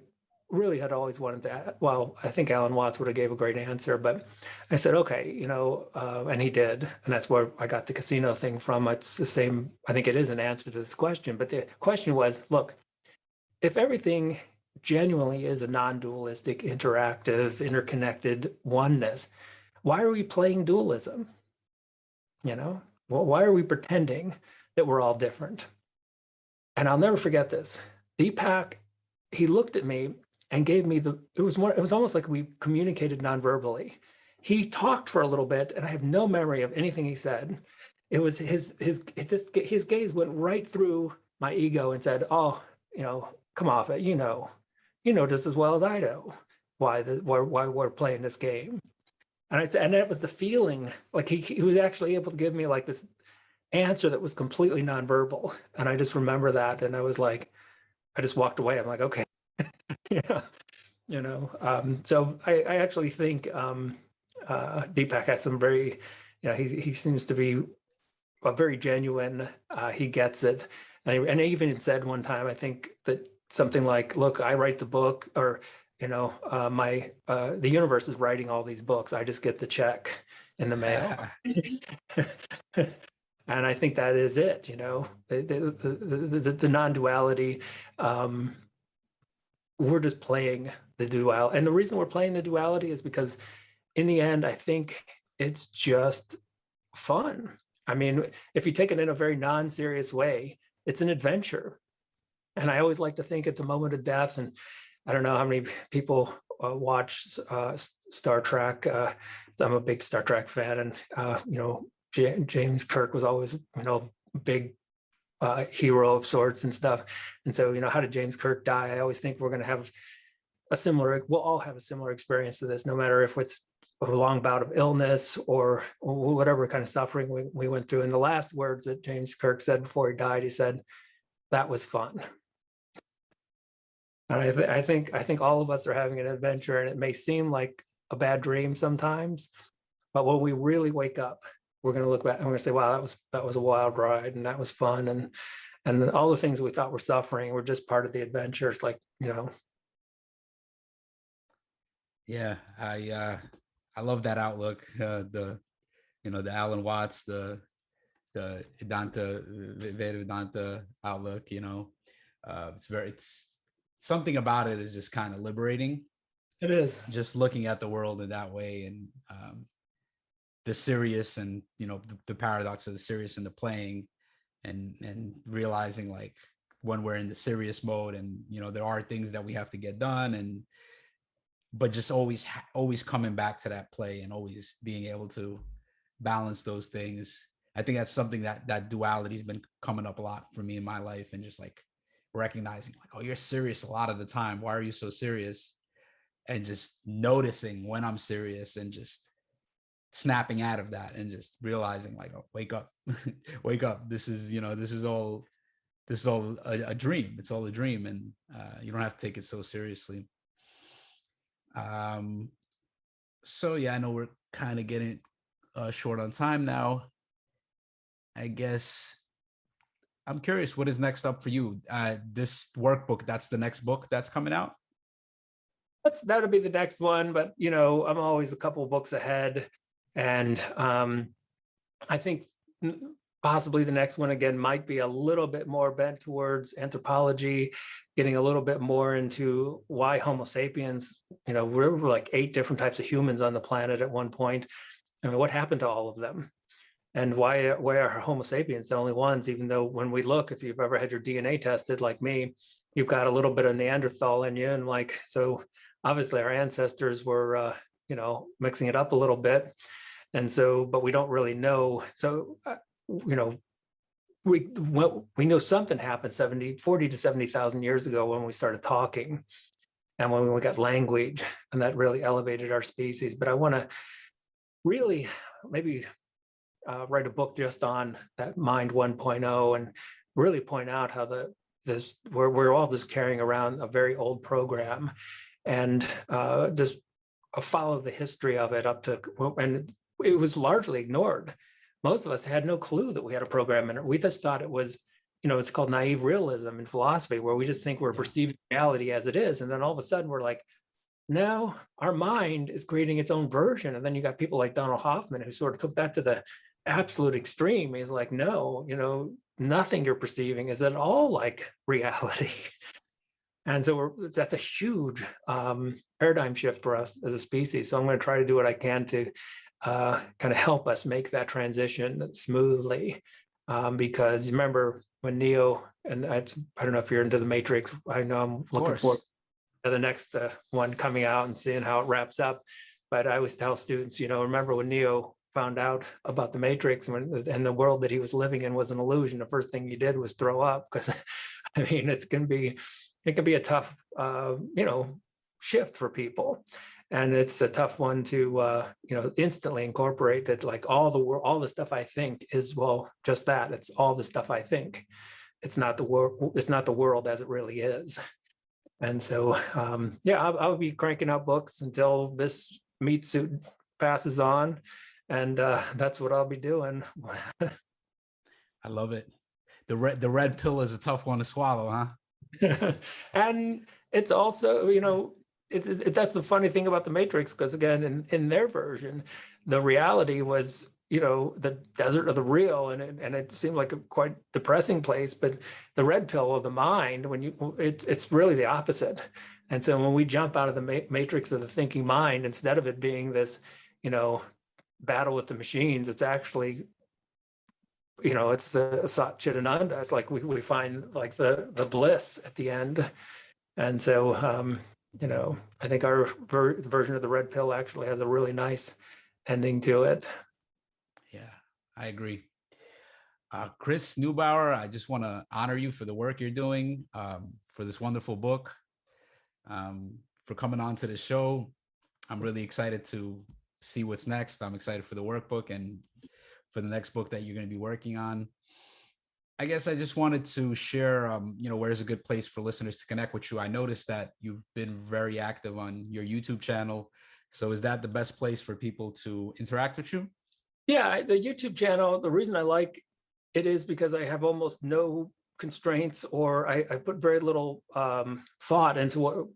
really had always wanted to. Well, I think Alan Watts would have gave a great answer, but I said, okay, and he did, and that's where I got the casino thing from. It's the same. I think it is an answer to this question, but the question was, look, if everything genuinely is a non-dualistic, interactive, interconnected oneness, why are we playing dualism? Well, why are we pretending that we're all different? And I'll never forget this. Deepak, he looked at me and gave me it was almost like we communicated nonverbally. He talked for a little bit, and I have no memory of anything he said. It was his gaze went right through my ego and said, "Oh, come off it. You know just as well as I know why we're playing this game." And that was the feeling, like he was actually able to give me like this answer that was completely nonverbal. And I just remember that. And I was like, I just walked away. I'm like, okay. So I actually think Deepak has some very, he seems to be a very genuine, he gets it. And I even said one time, I think that something like, look, I write the book, or the universe is writing all these books. I just get the check in the mail. And I think that is it, the non-duality. We're just playing the duality. And the reason we're playing the duality is because in the end, I think it's just fun. I mean, if you take it in a very non-serious way, it's an adventure. And I always like to think at the moment of death, and I don't know how many people watch Star Trek. I'm a big Star Trek fan, and James Kirk was always big hero of sorts and stuff. And so how did James Kirk die? I always think we're going to have we'll all have a similar experience to this, no matter if it's a long bout of illness or whatever kind of suffering we went through. And the last words that James Kirk said before he died, he said, "That was fun." And I think all of us are having an adventure, and it may seem like a bad dream sometimes, but when we really wake up, we're going to look back and we're going to say, "Wow, that was a wild ride, and that was fun, and all the things we thought were suffering were just part of the adventure." It's like, Yeah, I love that outlook. The Alan Watts, the Vedanta Vedanta outlook. It's something about it is just kind of liberating. It is. Just looking at the world in that way, and the serious and the paradox of the serious and the playing, and realizing like when we're in the serious mode, and there are things that we have to get done, but just always coming back to that play and always being able to balance those things. I think that's something that duality has been coming up a lot for me in my life, and just like recognizing like, oh, you're serious a lot of the time. Why are you so serious? And just noticing when I'm serious and just snapping out of that and just realizing like, oh, wake up, wake up. This is all a dream. It's all a dream. And you don't have to take it so seriously. So yeah, I know we're kind of getting short on time now. I guess I'm curious, what is next up for you? This workbook, that's the next book that's coming out? That'll be the next one, but I'm always a couple of books ahead. And I think possibly the next one again might be a little bit more bent towards anthropology, getting a little bit more into why Homo sapiens, we're like 8 different types of humans on the planet at one point. I mean, what happened to all of them? And why are Homo sapiens the only ones, even though when we look, if you've ever had your DNA tested like me, you've got a little bit of Neanderthal in you. And like, so obviously our ancestors were, mixing it up a little bit. And so, but we don't really know. So, we know something happened 40 to 70,000 years ago when we started talking, and when we got language, and that really elevated our species. But I want to really maybe write a book just on that mind 1.0 and really point out how we're all just carrying around a very old program, and just follow the history of it up to, and it was largely ignored most of us had no clue that we had a program in it. We just thought it was, it's called naive realism in philosophy, where we just think we're perceiving reality as it is. And then all of a sudden we're like, no, our mind is creating its own version. And then you got people like Donald Hoffman, who sort of took that to the absolute extreme. He's like, no, nothing you're perceiving is at all like reality. And so that's a huge paradigm shift for us as a species. So I'm going to try to do what I can to kind of help us make that transition smoothly. Because remember when Neo, and I don't know if you're into the Matrix, I know I'm looking forward to the next one coming out and seeing how it wraps up. But I always tell students, remember when Neo found out about the Matrix and the world that he was living in was an illusion, the first thing he did was throw up, because I mean, it can be a tough, shift for people. And it's a tough one to, instantly incorporate that, like all the stuff I think is, well, just that. It's all the stuff I think. It's not the world. It's not the world as it really is. And so, I'll be cranking out books until this meat suit passes on. And that's what I'll be doing. I love it. The red pill is a tough one to swallow, huh? And it's also, that's the funny thing about the Matrix, because again, in their version, the reality was, the desert of the real, and it seemed like a quite depressing place. But the red pill of the mind, it's really the opposite. And so when we jump out of the matrix of the thinking mind, instead of it being this, battle with the machines, it's actually, it's the Sat Chit Ananda. It's like we find like the bliss at the end. And so, I think our version of the red pill actually has a really nice ending to it. Yeah, I agree. Chris Neubauer, I just want to honor you for the work you're doing, for this wonderful book, for coming on to the show. I'm really excited to see what's next. I'm excited for the workbook and for the next book that you're going to be working on. I guess I just wanted to share, where's a good place for listeners to connect with you. I noticed that you've been very active on your YouTube channel. So is that the best place for people to interact with you? Yeah, the YouTube channel, the reason I like it is because I have almost no constraints, or I put very little thought into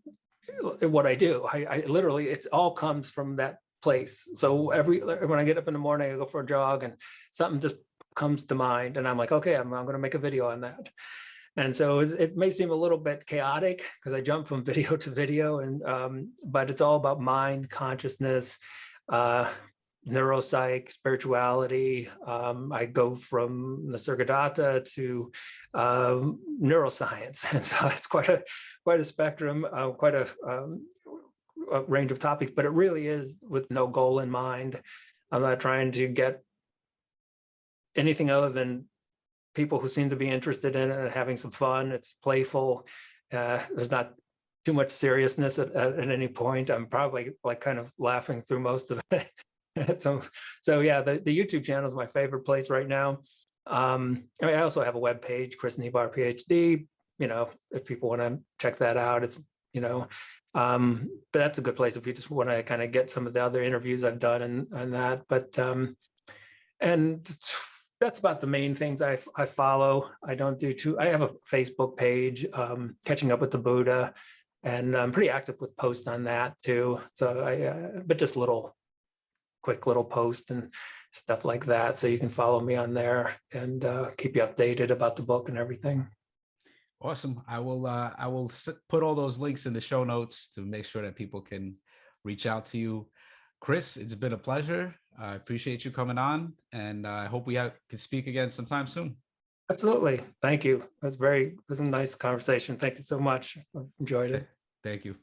what I do. I literally, it all comes from that place. So when I get up in the morning, I go for a jog and something just comes to mind, and I'm like, okay, I'm going to make a video on that. And so it may seem a little bit chaotic because I jump from video to video, and but it's all about mind, consciousness, neuropsych, spirituality. I go from Nisargadatta to neuroscience, and so it's quite a spectrum, quite a range of topics. But it really is with no goal in mind. I'm not trying to get anything other than people who seem to be interested in it and having some fun. It's playful. There's not too much seriousness at any point. I'm probably like kind of laughing through most of it. So yeah, the YouTube channel is my favorite place right now. I also have a web page, Chris Niebauer, PhD. If people want to check that out, it's but that's a good place if you just want to kind of get some of the other interviews I've done and that. But and that's about the main things I follow. I don't do too. I have a Facebook page, Catching Up with the Buddha, and I'm pretty active with posts on that too. So but just quick little posts and stuff like that. So you can follow me on there and keep you updated about the book and everything. Awesome. I will put all those links in the show notes to make sure that people can reach out to you. Chris, it's been a pleasure. I appreciate you coming on, and I hope we can speak again sometime soon. Absolutely. Thank you. It was a nice conversation. Thank you so much. I enjoyed it. Thank you.